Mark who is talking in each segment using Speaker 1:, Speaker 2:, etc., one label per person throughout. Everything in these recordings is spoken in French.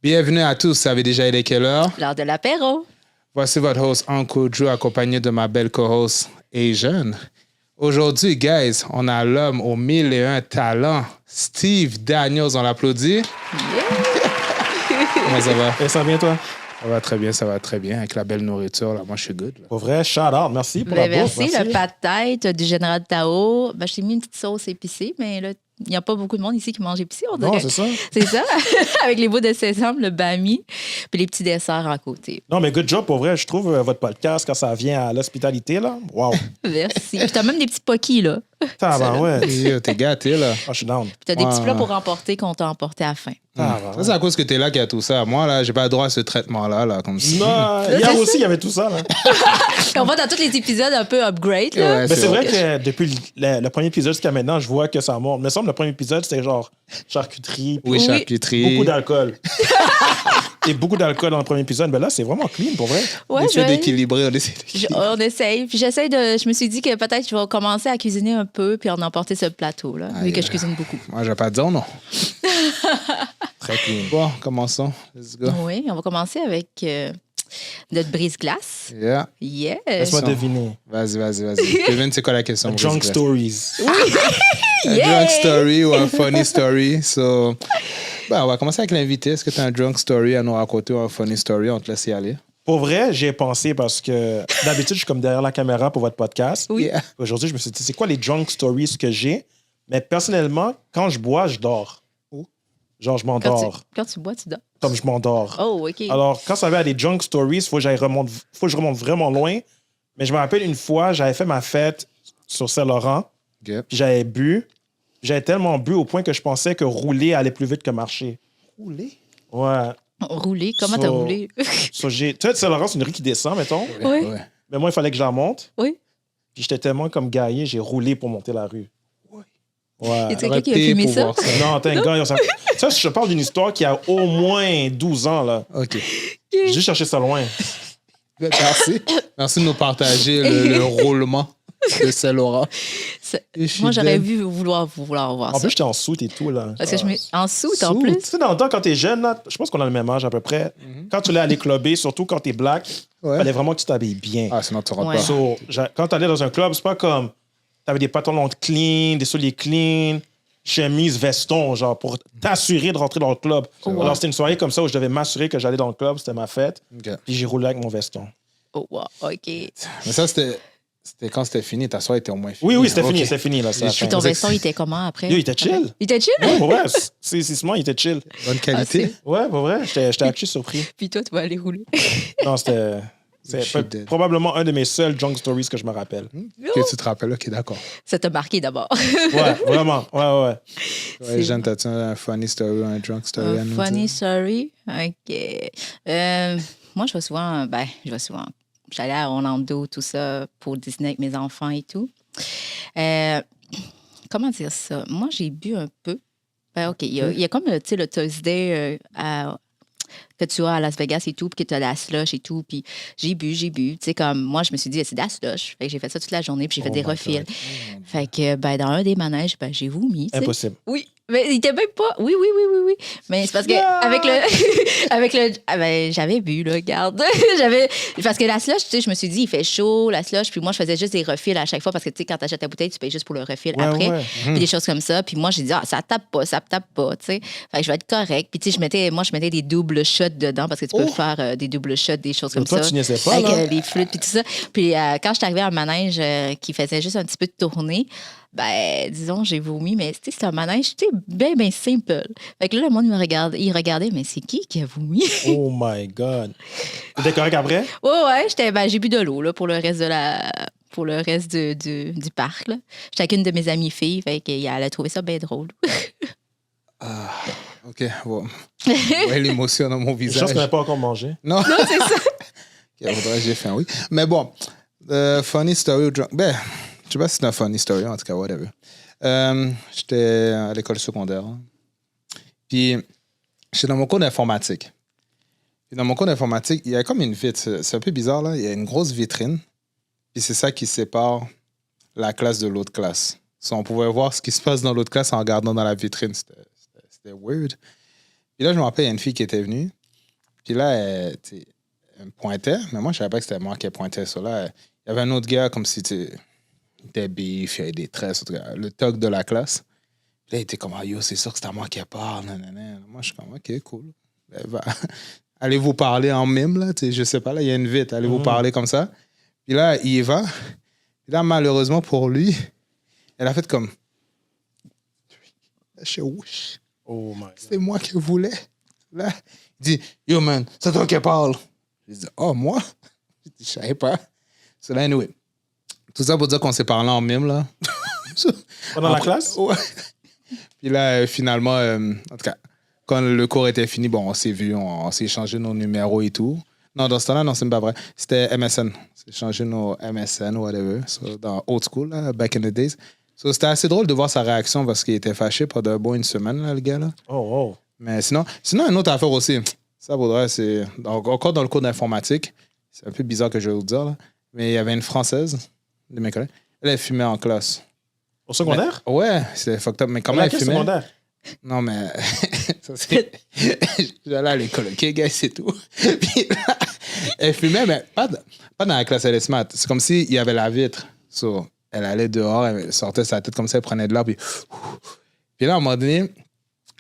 Speaker 1: Bienvenue à tous, ça avait déjà été quelle heure?
Speaker 2: L'heure de l'apéro.
Speaker 1: Voici votre host Uncle Drew accompagné de ma belle co-host Asian. Aujourd'hui, guys, on a l'homme aux 1001 talents, Steve Daniels, on l'applaudit. Comment ça va?
Speaker 3: Et ça va bien, toi?
Speaker 1: Ça va très bien. Avec la belle nourriture, là, moi, je suis good. Là.
Speaker 3: Pour vrai, shout-out. Merci pour la bouffe.
Speaker 2: Merci, le pas de tête du général Tao. Ben, je t'ai mis une petite sauce épicée, mais là, il n'y a pas beaucoup de monde ici qui mange épicé, on dirait.
Speaker 3: Non, c'est ça.
Speaker 2: C'est ça, avec les bouts de sésame, le bami, puis les petits desserts à côté.
Speaker 3: Non, mais good job, pour vrai. Je trouve votre podcast, quand ça vient à l'hospitalité, là, wow.
Speaker 2: Merci. Puis t'as même des petits pokis, là.
Speaker 3: Ouais.
Speaker 1: Yo, t'es gâté, là.
Speaker 3: Je suis down.
Speaker 2: Puis t'as des petits plats pour emporter qu'on t'a emporté à la fin.
Speaker 1: Ça, c'est à cause que t'es là qu'il y a tout ça. Moi, là, j'ai pas le droit à ce traitement-là, là, comme ça.
Speaker 3: Non, hier aussi, il y avait tout ça, là.
Speaker 2: Et on va dans tous les épisodes un peu upgrade, là.
Speaker 1: Ouais,
Speaker 3: Mais c'est vrai que depuis le premier épisode jusqu'à maintenant, je vois que ça monte. Il me semble que le premier épisode, c'était genre charcuterie.
Speaker 1: Oui, charcuterie.
Speaker 3: Beaucoup d'alcool. Et beaucoup d'alcool dans le premier épisode. Mais là, c'est vraiment clean, pour vrai.
Speaker 1: On essaie d'équilibrer,
Speaker 2: on essaye. Puis j'essaie de... Je me suis dit que peut-être je vais commencer à cuisiner un peu puis en emporter ce plateau, là, vu que je cuisine beaucoup.
Speaker 1: Moi, je vais pas te dire non.
Speaker 3: Très clean.
Speaker 1: Bon, commençons. Let's go.
Speaker 2: Oui, on va commencer avec notre brise-glace.
Speaker 1: Yeah.
Speaker 2: Yes.
Speaker 3: Laisse-moi deviner.
Speaker 1: Vas-y. Devine, c'est quoi la question?
Speaker 3: Drunk stories.
Speaker 1: Un drunk story ou un funny story. So, on va commencer avec l'invité. Est-ce que tu as un drunk story à nous raconter ou un funny story? On te laisse y aller.
Speaker 3: Pour vrai, j'ai pensé parce que d'habitude, je suis comme derrière la caméra pour votre podcast.
Speaker 2: Oui.
Speaker 1: Yeah.
Speaker 3: Aujourd'hui, je me suis dit, c'est quoi les drunk stories que j'ai? Mais personnellement, quand je bois, je dors. Genre, je m'endors.
Speaker 2: Quand tu bois, tu dors.
Speaker 3: Comme je m'endors.
Speaker 2: Oh, OK.
Speaker 3: Alors, quand ça va à des drunk stories, il faut que je remonte vraiment loin. Mais je me rappelle une fois, j'avais fait ma fête sur Saint-Laurent.
Speaker 1: Okay.
Speaker 3: Puis j'avais bu. J'avais tellement bu au point que je pensais que rouler allait plus vite que marcher.
Speaker 1: Rouler?
Speaker 3: Ouais.
Speaker 2: Rouler? Comment t'as roulé?
Speaker 3: Tu sais, Saint-Laurent, c'est une rue qui descend, mettons.
Speaker 2: Oui.
Speaker 1: Ouais.
Speaker 3: Mais moi, il fallait que je la monte.
Speaker 2: Oui.
Speaker 3: Puis j'étais tellement comme gaillé, j'ai roulé pour monter la rue.
Speaker 2: Y
Speaker 3: Ouais.
Speaker 2: a quelqu'un qui a filmé ça?
Speaker 3: Non, t'es un gars. Ça, je te parle d'une histoire qui a au moins 12 ans, là.
Speaker 1: OK.
Speaker 3: J'ai juste cherché ça loin.
Speaker 1: Merci. Merci de nous partager le roulement de Saint-Laurent.
Speaker 2: Moi, j'aurais vu vouloir voir
Speaker 3: En
Speaker 2: ça.
Speaker 3: plus, j'étais en soute et tout, là.
Speaker 2: Parce que en soute, en plus.
Speaker 3: Tu sais, dans le temps, quand t'es jeune, là, je pense qu'on a le même âge à peu près. Quand tu allais aller clubber, surtout quand t'es black, il fallait vraiment que tu t'habilles bien.
Speaker 1: Ah, sinon tu rentres
Speaker 2: Ouais.
Speaker 1: pas.
Speaker 3: So, quand t'allais dans un club, c'est pas comme t'avais des pantalons clean, des souliers clean, chemise, veston, genre, pour t'assurer de rentrer dans le club. Alors, c'était une soirée comme ça où je devais m'assurer que j'allais dans le club, c'était ma fête,
Speaker 1: OK.
Speaker 3: puis j'ai roulé avec mon veston.
Speaker 2: Oh, wow, OK.
Speaker 1: Mais ça, c'était quand c'était fini. Ta soirée était au moins finie.
Speaker 3: Oui, c'était
Speaker 1: OK.
Speaker 3: fini, c'est fini, là.
Speaker 2: Puis ton veston, il était comment après?
Speaker 3: Yo, il était chill.
Speaker 2: Il était chill?
Speaker 3: Ouais, pour vrai, c'est il était chill.
Speaker 1: Bonne qualité.
Speaker 3: Ouais, pour vrai, j'étais actually surpris.
Speaker 2: Puis toi, tu vas aller rouler.
Speaker 3: Non, c'est probablement un de mes seuls drunk stories que je me rappelle.
Speaker 1: Que tu te rappelles, OK, d'accord.
Speaker 2: Ça t'a marqué d'abord.
Speaker 3: Ouais, vraiment. Ouais.
Speaker 1: Ouais, Jeanne, t'as-tu un funny story ou un drunk story à nous
Speaker 2: Funny
Speaker 1: dire?
Speaker 2: story? OK. Moi, je vais souvent... J'allais à Orlando, tout ça, pour dîner avec mes enfants et tout. Comment dire ça? Moi, j'ai bu un peu. Ben, OK, il y a comme, tu sais, le Thursday que tu as à Las Vegas et tout, puis que tu as la slush et tout, puis j'ai bu. Tu sais, comme, moi, je me suis dit, c'est de la slush. Fait que j'ai fait ça toute la journée, puis j'ai fait des refils. Fait que, ben, dans un des manèges, ben, j'ai vomi. tu sais.
Speaker 3: Impossible.
Speaker 2: Oui, mais il était même pas. Oui. Mais c'est parce que avec le, j'avais bu là, regarde. Parce que la slush, tu sais, je me suis dit, il fait chaud, la slush, puis moi je faisais juste des refils à chaque fois parce que tu sais, quand t'achètes ta bouteille, tu payes juste pour le refil après, puis des choses comme ça. Puis moi j'ai dit, ça tape pas, tu sais. Fait que je vais être correct. Puis tu sais, je mettais des doubles shots dedans parce que tu peux faire des doubles shots, des choses comme
Speaker 3: toi,
Speaker 2: ça.
Speaker 3: tu niaisais pas,
Speaker 2: avec
Speaker 3: là.
Speaker 2: les flûtes puis tout ça. Puis quand je suis arrivée à un manège qui faisait juste un petit peu de tournée, ben, disons, j'ai vomi, mais c'est un manège, bien simple. Fait que là, le monde il regardait, mais c'est qui a vomi?
Speaker 3: Oh my God. T'étais correct après?
Speaker 2: Ouais, j'ai bu de l'eau, là, pour le reste du parc, là. J'étais avec une de mes amies filles, fait qu'elle a trouvé ça bien drôle.
Speaker 1: OK, bon. Ouais, l'émotion dans mon
Speaker 3: Je
Speaker 1: visage.
Speaker 3: pense qu'on n'a pas encore mangé.
Speaker 1: Non,
Speaker 2: Non, c'est ça.
Speaker 1: OK, faudrait que j'ai faim, oui. Mais bon, funny story ou drunk... Ben, je sais pas si c'est un funny story, en tout cas, whatever. J'étais à l'école secondaire. Hein. Puis, j'étais dans mon cours d'informatique. Puis dans mon cours d'informatique, il y a comme une vitre. C'est un peu bizarre, là. Il y a une grosse vitrine. Puis c'est ça qui sépare la classe de l'autre classe. So, on pouvait voir ce qui se passe dans l'autre classe en regardant dans la vitrine. C'était weird. Puis là, je me rappelle, il y a une fille qui était venue. Puis là, elle me pointait, mais moi, je savais pas que c'était moi qui pointait ça. Là, il y avait un autre gars, comme si il était bif, il y avait des tresses, le toc de la classe. Puis là, il était comme, ah, yo, c'est sûr que c'est à moi qui parle. Nanana. Moi, je suis comme, OK, cool. Ben, allez vous parler en mime, là. Je sais pas, là, il y a une vite. Allez vous parler comme ça. Puis là, il y va. Puis là, malheureusement pour lui, elle a fait comme, je wish.
Speaker 3: Oh my God.
Speaker 1: C'est moi qui voulais. Là, il dit, yo, man, c'est toi qui parle. Je dis, oh, moi? Je savais pas. So, là, anyway. Tout ça pour dire qu'on s'est parlé en mime, là.
Speaker 3: Pendant la classe?
Speaker 1: Ouais. Puis là, finalement, en tout cas, quand le cours était fini, bon, on s'est vu, on s'est échangé nos numéros et tout. Non, dans ce temps-là, non, c'est pas vrai. C'était MSN. On s'est échangé nos MSN, whatever. So, dans old school, là, back in the days. So, c'était assez drôle de voir sa réaction parce qu'il était fâché pendant une semaine, là, le gars, là.
Speaker 3: Oh.
Speaker 1: Mais sinon, une autre affaire aussi. Ça vaudrait, c'est... Encore dans le cours d'informatique, c'est un peu bizarre que je vais vous dire, là, mais il y avait une Française, de mes collègues. Elle fumait en classe.
Speaker 3: Au secondaire?
Speaker 1: Mais, ouais, c'est fucked up. Mais comment elle fumait?
Speaker 3: Secondaire?
Speaker 1: Non, mais... ça, c'est... J'allais à l'école, OK, gars, c'est tout. Puis là, elle fumait, mais pas dans la classe, elle est smart. C'est comme s'il y avait la vitre. So, elle allait dehors, elle sortait sa tête comme ça, elle prenait de l'air, puis là, à un moment donné,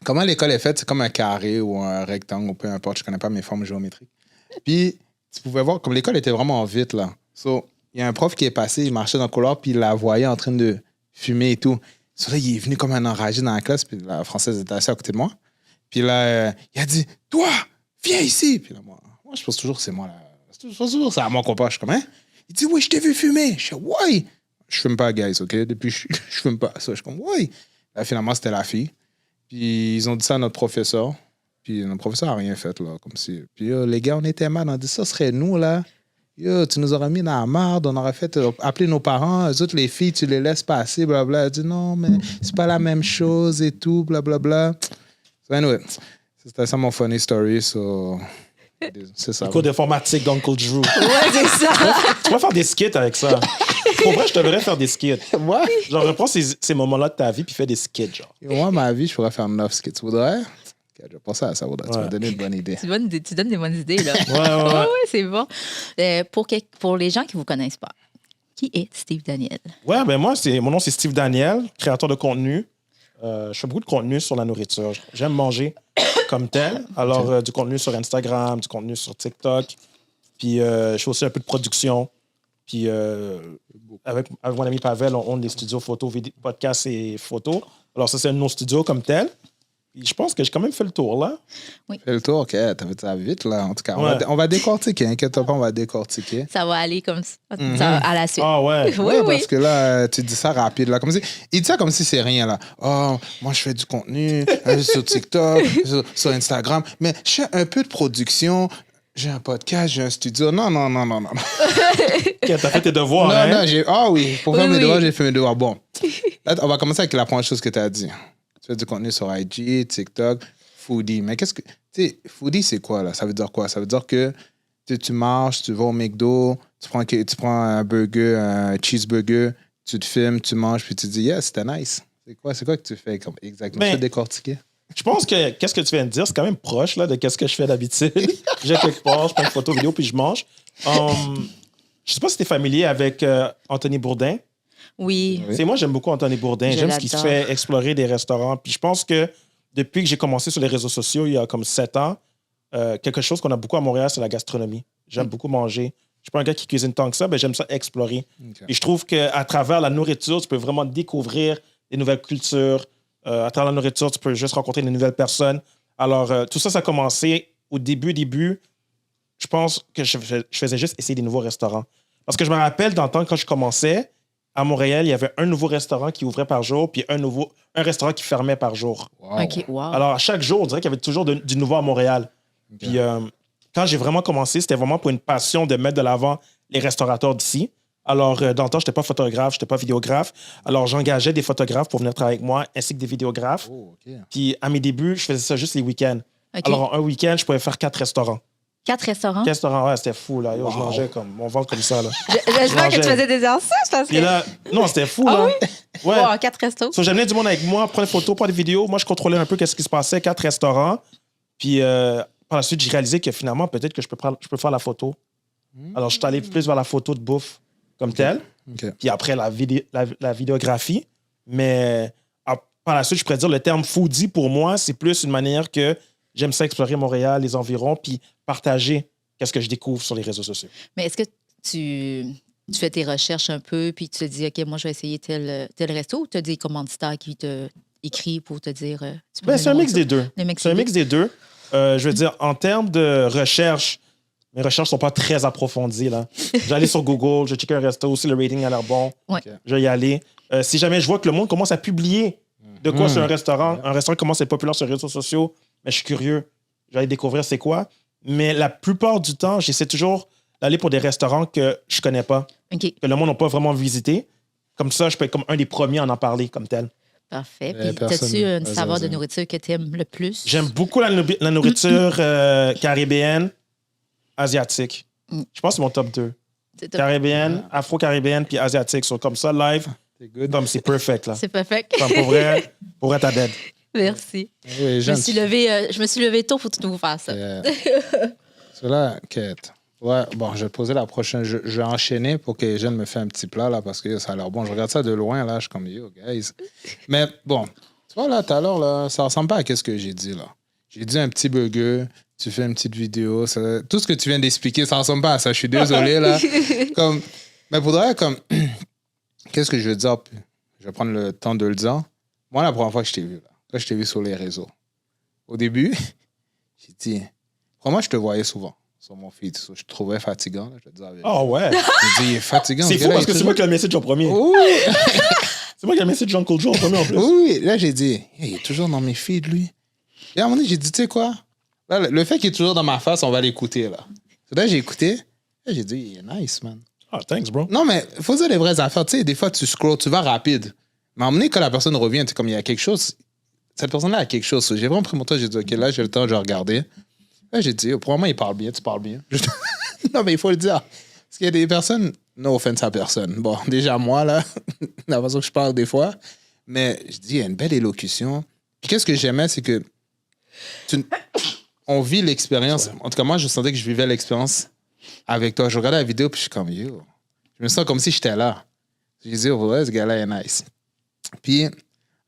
Speaker 1: comment l'école est faite, c'est comme un carré ou un rectangle, ou peu importe, je connais pas mes formes géométriques. Puis, tu pouvais voir, comme l'école était vraiment vite, là. So, il y a un prof qui est passé, il marchait dans le couloir, puis il la voyait en train de fumer et tout. So, là, il est venu comme un enragé dans la classe, puis la Française était assise à côté de moi. Puis là, il a dit, toi, viens ici. Puis là, moi je pense toujours que c'est moi, là. Je pense toujours que c'est à moi qu'on parle. Je suis comme, hein? Il dit, oui, je t'ai vu fumer. Je suis, ouais. Je fume pas, guys, OK? Depuis, je fume pas. Ça, je suis comme, ouais. Là, finalement, c'était la fille. Puis ils ont dit ça à notre professeur. Puis notre professeur n'a rien fait, là, comme si. Puis les gars, on était mal. On a dit, ça serait nous, là. Yo, tu nous aurais mis dans la marde. On aurait fait appeler nos parents. Eux autres, les filles, tu les laisses passer, blablabla. Elle a dit, non, mais c'est pas la même chose et tout, blablabla. So, anyway, c'était ça mon funny story. So... C'est ça.
Speaker 3: Le cours d'informatique d'Uncle Drew.
Speaker 2: Ouais, c'est ça.
Speaker 3: Tu vas faire des skits avec ça. Pour vrai, je devrais faire des skits.
Speaker 1: Moi?
Speaker 3: Genre, reprends ces moments-là de ta vie puis fais des skits, genre.
Speaker 1: Moi, ma vie, je pourrais faire 9 skits. Tu voudrais? Je vais penser à ça, Vaudrait. Tu m'as donné une bonne idée.
Speaker 2: Tu donnes des bonnes idées, là.
Speaker 3: Ouais.
Speaker 2: Ouais, c'est bon. Pour les gens qui ne vous connaissent pas, qui est Steve Daniel?
Speaker 3: Ouais, ben moi, mon nom, c'est Steve Daniel, créateur de contenu. Je fais beaucoup de contenu sur la nourriture. J'aime manger comme tel. Alors, du contenu sur Instagram, du contenu sur TikTok. Puis, je fais aussi un peu de production. Puis, avec mon ami Pavel, on a des studios photo, podcast et photo. Alors, ça, c'est un de nos studios comme tel. Puis, je pense que j'ai quand même fait le tour, là.
Speaker 2: Oui.
Speaker 1: Fait le tour, OK. T'as fait ça vite, là. En tout cas,
Speaker 3: Ouais.
Speaker 1: on va décortiquer. Inquiète-toi pas, on va décortiquer.
Speaker 2: Ça va aller comme ça à la suite.
Speaker 3: Ah ouais.
Speaker 2: Oui, oui.
Speaker 1: Parce que là, tu dis ça rapide. Là, comme si, il dit ça comme si c'est rien. Là. Oh, moi, je fais du contenu sur TikTok, sur Instagram. Mais je fais un peu de production. J'ai un podcast, j'ai un studio. Non.
Speaker 3: OK, t'as fait tes devoirs, hein?
Speaker 1: Non, oui. Pour faire
Speaker 2: Oui,
Speaker 1: mes
Speaker 2: oui.
Speaker 1: devoirs, j'ai fait mes devoirs. Bon. Là, on va commencer avec la première chose que tu as dit. Tu fais du contenu sur IG, TikTok, Foodie. Mais qu'est-ce que... Tu sais, Foodie, c'est quoi, là? Ça veut dire quoi? Ça veut dire que tu marches, tu vas au McDo, tu prends un burger, un cheeseburger, tu te filmes, tu manges, puis tu te dis, yes, c'était nice. C'est quoi que tu fais comme exactement?
Speaker 3: Ben,
Speaker 1: Tu fais décortiquer?
Speaker 3: Je pense que qu'est-ce que tu viens de dire, c'est quand même proche là, de qu'est-ce que je fais d'habitude. J'ai quelque part, je prends une photo vidéo, puis je mange. Je sais pas si tu es familier avec Anthony Bourdain.
Speaker 2: Oui.
Speaker 3: C'est moi, j'aime beaucoup Anthony Bourdain.
Speaker 2: Je
Speaker 3: J'aime ce qu'il
Speaker 2: l'adore.
Speaker 3: fait explorer des restaurants. Puis je pense que depuis que j'ai commencé sur les réseaux sociaux, il y a comme 7 ans, quelque chose qu'on a beaucoup à Montréal, c'est la gastronomie. J'aime beaucoup manger. Je suis pas un gars qui cuisine tant que ça, mais j'aime ça explorer.
Speaker 1: Okay.
Speaker 3: Et je trouve qu'à travers la nourriture, tu peux vraiment découvrir des nouvelles cultures. À travers la nourriture, tu peux juste rencontrer de nouvelles personnes. Alors, tout ça, ça a commencé au début. Je pense que je faisais juste essayer des nouveaux restaurants. Parce que je me rappelle dans le temps, quand je commençais, à Montréal, il y avait un nouveau restaurant qui ouvrait par jour, puis un restaurant qui fermait par jour.
Speaker 1: Wow.
Speaker 2: OK, wow.
Speaker 3: Alors, à chaque jour, on dirait qu'il y avait toujours du nouveau à Montréal.
Speaker 1: Okay.
Speaker 3: Puis, quand j'ai vraiment commencé, c'était vraiment pour une passion de mettre de l'avant les restaurateurs d'ici. Alors, dans le temps, je n'étais pas photographe, je n'étais pas vidéographe. Alors, j'engageais des photographes pour venir travailler avec moi, ainsi que des vidéographes.
Speaker 1: Oh, OK.
Speaker 3: Puis, à mes débuts, je faisais ça juste les week-ends.
Speaker 2: OK.
Speaker 3: Alors, un week-end, je pouvais faire 4 restaurants.
Speaker 2: 4 restaurants.
Speaker 3: 4 restaurants, ouais, c'était fou, là. Yo, je mangeais comme mon ventre comme ça, là.
Speaker 2: J'espère que tu
Speaker 3: mangeais.
Speaker 2: faisais des anciens, parce
Speaker 3: Puis
Speaker 2: que...
Speaker 3: là, non, c'était fou,
Speaker 2: Ah
Speaker 3: là.
Speaker 2: oui?
Speaker 3: Ouais.
Speaker 2: Wow, 4 restos.
Speaker 3: So, j'amenais du monde avec moi, prendre des photos, prendre des vidéos. Moi, je contrôlais un peu qu'est-ce qui se passait, 4 restaurants. Puis par la suite, j'ai réalisé que finalement, peut-être que je peux faire la photo. Alors, je suis allé plus vers la photo de bouffe comme telle.
Speaker 1: OK.
Speaker 3: Puis après, la vidéographie. Mais par la suite, je pourrais dire le terme foodie, pour moi, c'est plus une manière que j'aime ça explorer Montréal, les environs, puis partager qu'est-ce que je découvre sur les réseaux sociaux.
Speaker 2: Mais est-ce que tu fais tes recherches un peu, puis tu te dis, OK, moi, je vais essayer tel resto, ou tu as des commanditaires qui te écrivent pour te dire...
Speaker 3: C'est un mix des deux. C'est un mix des deux. Je veux dire, en termes de recherche, mes recherches ne sont pas très approfondies. Là. J'allais sur Google, je check un resto, si le rating a l'air bon,
Speaker 2: Ouais.
Speaker 3: je vais y aller. Si jamais je vois que le monde commence à publier de quoi sur un restaurant commence à être populaire sur les réseaux sociaux, mais je suis curieux, je vais aller découvrir c'est quoi. Mais la plupart du temps, j'essaie toujours d'aller pour des restaurants que je connais pas,
Speaker 2: OK,
Speaker 3: que le monde n'a pas vraiment visité. Comme ça, je peux être comme un des premiers à en parler comme tel.
Speaker 2: parfait.
Speaker 1: Mais
Speaker 2: Puis,
Speaker 1: personne-
Speaker 2: as-tu une
Speaker 1: vas-y,
Speaker 2: saveur de
Speaker 1: vas-y.
Speaker 2: nourriture que tu aimes le plus?
Speaker 3: J'aime beaucoup la nourriture caribéenne, asiatique. Je pense que c'est mon top 2.
Speaker 2: C'est top.
Speaker 3: Caribéenne, afro-caribéenne, puis asiatique. So, comme ça, live,
Speaker 1: C'est good.
Speaker 3: comme c'est perfect. Là.
Speaker 2: C'est parfait.
Speaker 3: Comme pour vrai, t'as dead.
Speaker 2: Merci.
Speaker 1: Oui,
Speaker 2: Je me suis levée tôt pour tout vous faire ça.
Speaker 1: Cela, quête. Ouais, bon, je vais te poser la prochaine. Je vais enchaîner pour que les jeunes me fassent un petit plat, là, parce que ça a l'air bon. Je regarde ça de loin, là, je suis comme, yo, guys. Mais bon, tu vois, là, tout à l'heure, là, ça ressemble pas à ce que j'ai dit, là. J'ai dit un petit burger, tu fais une petite vidéo. Tout ce que tu viens d'expliquer, ça ressemble pas à ça. Je suis désolé, là. Comme, mais faudrait, comme, qu'est-ce que je veux dire? Je vais prendre le temps de le dire. Moi, la première fois que je t'ai vu, là, je t'ai vu sur les réseaux. Au début, j'ai dit, moi, je te voyais souvent sur mon feed. So, je te trouvais fatigant. Là, je te disais,
Speaker 3: Oh ouais.
Speaker 1: j'ai dit, il est fatigant.
Speaker 3: C'est
Speaker 1: ce
Speaker 3: fou
Speaker 1: gars-là,
Speaker 3: parce
Speaker 1: il
Speaker 3: que
Speaker 1: est
Speaker 3: c'est moi qui ai le message en premier.
Speaker 1: toujours- Oui,
Speaker 3: C'est moi qui ai le message Jean Cold Joe en premier en plus.
Speaker 1: oui. Là, j'ai dit, hey, il est toujours dans mes feeds, lui. Et à un moment donné, j'ai dit, tu sais quoi? Là, le fait qu'il est toujours dans ma face, on va l'écouter, là. So, là, j'ai écouté. Là, j'ai dit, il est nice, man.
Speaker 3: Ah, thanks, bro.
Speaker 1: Non, mais il faut dire les vraies affaires. Tu sais, des fois, tu scrolls, tu vas rapide. Mais à un moment donné, quand la personne revient, tu sais, comme il y a quelque chose, cette personne-là a quelque chose. J'ai vraiment pris mon temps, j'ai dit, OK, là, j'ai le temps, je vais regarder. Là, j'ai dit, probablement, il parle bien, tu parles bien. Non, mais il faut le dire. Parce qu'il y a des personnes, no offense à personne. Bon, déjà, moi, là, la façon que je parle des fois. Mais je dis, il y a une belle élocution. Puis qu'est-ce que j'aimais, c'est que on vit l'expérience. En tout cas, moi, je sentais que je vivais l'expérience avec toi. Je regardais la vidéo, puis je suis comme, yo. Je me sens comme si j'étais là. Je disais, oh, ouais, ce gars-là est nice. Puis, en tout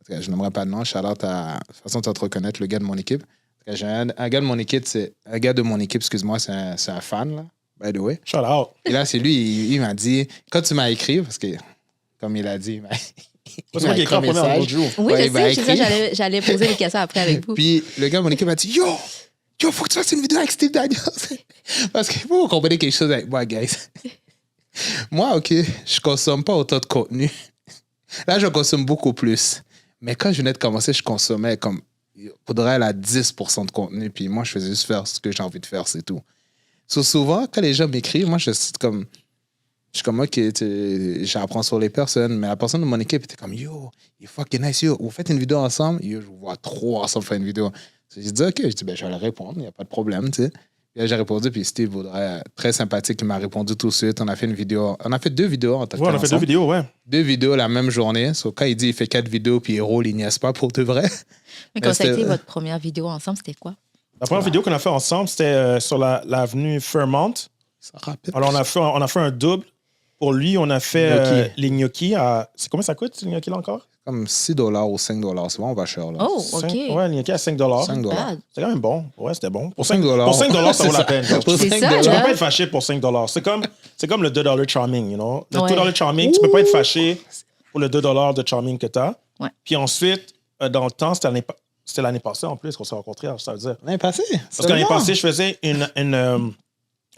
Speaker 1: cas, je n'aimerais pas de nom. Shout-out à... De toute façon, tu vas te reconnaître, le gars de mon équipe. En tout cas, j'ai un gars de mon équipe, excuse-moi, c'est un fan, là, by the way.
Speaker 3: Shout out.
Speaker 1: Et là, c'est lui, il m'a dit, quand tu m'as écrit, parce que, comme il a dit,
Speaker 3: C'est moi qui ai écrit en premier en Cold Joe.
Speaker 2: Oui,
Speaker 1: Ouais,
Speaker 2: je
Speaker 1: il m'a
Speaker 2: sais, c'est ça,
Speaker 1: écrit.
Speaker 2: j'allais poser des questions après avec vous.
Speaker 1: Puis le gars de mon équipe m'a dit, yo, faut que tu fasses une vidéo avec Steve Daniels. Parce qu'il faut comprendre quelque chose avec moi, guys. Moi, OK, je consomme pas autant de contenu. Là, je consomme beaucoup plus. Mais quand je venais de commencer, je consommais comme, faudrait aller à 10% de contenu. Puis moi, je faisais juste faire ce que j'ai envie de faire, c'est tout. So, souvent, quand les gens m'écrivent, moi, je suis comme, OK, j'apprends sur les personnes. Mais la personne de mon équipe était comme, yo, il est fucking nice, yo, vous faites une vidéo ensemble? Yo, je vous vois trop ensemble faire une vidéo. So, j'ai dit, OK, je dis, ben, je vais leur répondre, il n'y a pas de problème, tu sais. Puis là, j'ai répondu, puis Steve Vaudrey, très sympathique, il m'a répondu tout de suite. On a fait une vidéo, on a fait 2 vidéos en total.
Speaker 3: Ouais, on a fait 2
Speaker 1: ensemble.
Speaker 3: vidéos, ouais.
Speaker 1: 2 vidéos la même journée. So, quand il dit il fait 4 vidéos, puis il roule, il niaise pas pour de vrai.
Speaker 2: Mais quand ça a
Speaker 1: c'était-
Speaker 2: été votre première vidéo ensemble, c'était quoi?
Speaker 3: La première vidéo qu'on a fait ensemble, c'était sur l'avenue Fairmont.
Speaker 1: Ça rappelle.
Speaker 3: Alors, on a fait un double. Pour lui, on a fait
Speaker 1: Gnocchi.
Speaker 3: les gnocchis à... C'est combien ça coûte, ces gnocchis là encore?
Speaker 1: Comme $6 ou $5. C'est vraiment pas cher, là.
Speaker 2: Oh, OK.
Speaker 3: Ouais, les gnocchis à 5
Speaker 1: 5
Speaker 2: Bad.
Speaker 3: C'est quand même bon. Ouais, c'était bon. Pour
Speaker 1: 5
Speaker 3: $5, pour 5 ça vaut la peine.
Speaker 1: Pour
Speaker 2: C'est
Speaker 1: 5
Speaker 2: ça,
Speaker 3: Tu peux
Speaker 2: là.
Speaker 3: pas être fâché pour 5 C'est comme le $2 charming, you know? Le
Speaker 2: Ouais.
Speaker 3: $2 charming, tu peux pas être fâché pour le $2 de charming que tu as.
Speaker 2: Ouais.
Speaker 3: Puis ensuite, dans le temps, c'était l'année passée en plus qu'on s'est rencontrés, alors ça veut dire.
Speaker 1: L'année passée.
Speaker 3: Parce que l'année passée, je faisais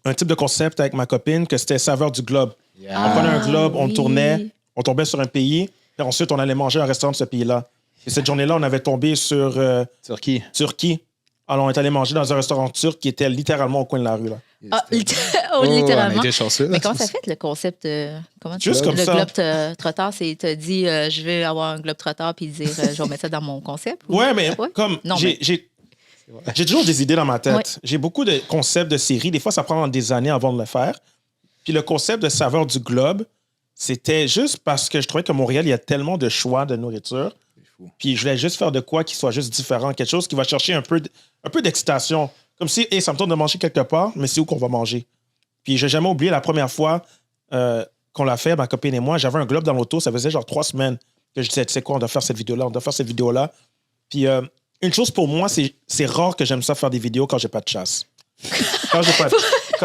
Speaker 3: un type de concept avec ma copine que c'était saveur du globe. On prenait un globe, on
Speaker 2: oui.
Speaker 3: tournait, on tombait sur un pays, et ensuite on allait manger à un restaurant de ce pays-là. Et cette journée-là, on avait tombé sur
Speaker 1: Turquie.
Speaker 3: Turquie. Alors on est allé manger dans un restaurant turc qui était littéralement au coin de la rue. Là.
Speaker 2: Ah,
Speaker 1: Oh,
Speaker 2: oh,
Speaker 1: on
Speaker 2: littéralement.
Speaker 1: était chanceux. là.
Speaker 2: Mais comment ça fait le concept? Comment
Speaker 3: Juste comme
Speaker 2: le
Speaker 3: ça.
Speaker 2: globe trotteur, c'est te dit je vais avoir un globe trotteur puis dire je vais mettre ça dans mon concept? ou-
Speaker 3: Ouais, mais
Speaker 2: Ouais.
Speaker 3: comme
Speaker 2: Non,
Speaker 3: j'ai toujours des idées dans ma tête.
Speaker 2: Ouais.
Speaker 3: J'ai beaucoup de concepts de séries. Des fois, ça prend des années avant de le faire. Puis le concept de saveur du globe, c'était juste parce que je trouvais que Montréal, il y a tellement de choix de nourriture
Speaker 1: fou.
Speaker 3: Puis je voulais juste faire de quoi qui soit juste différent, quelque chose qui va chercher un peu d'excitation. Comme si, hey, ça me tente de manger quelque part, mais c'est où qu'on va manger? Puis j'ai jamais oublié la première fois qu'on l'a fait, ma copine et moi, j'avais un globe dans l'auto, ça faisait genre 3 semaines que je disais, tu sais quoi, on doit faire cette vidéo-là. Puis une chose pour moi, c'est rare que j'aime ça faire des vidéos quand j'ai pas de chasse. Quand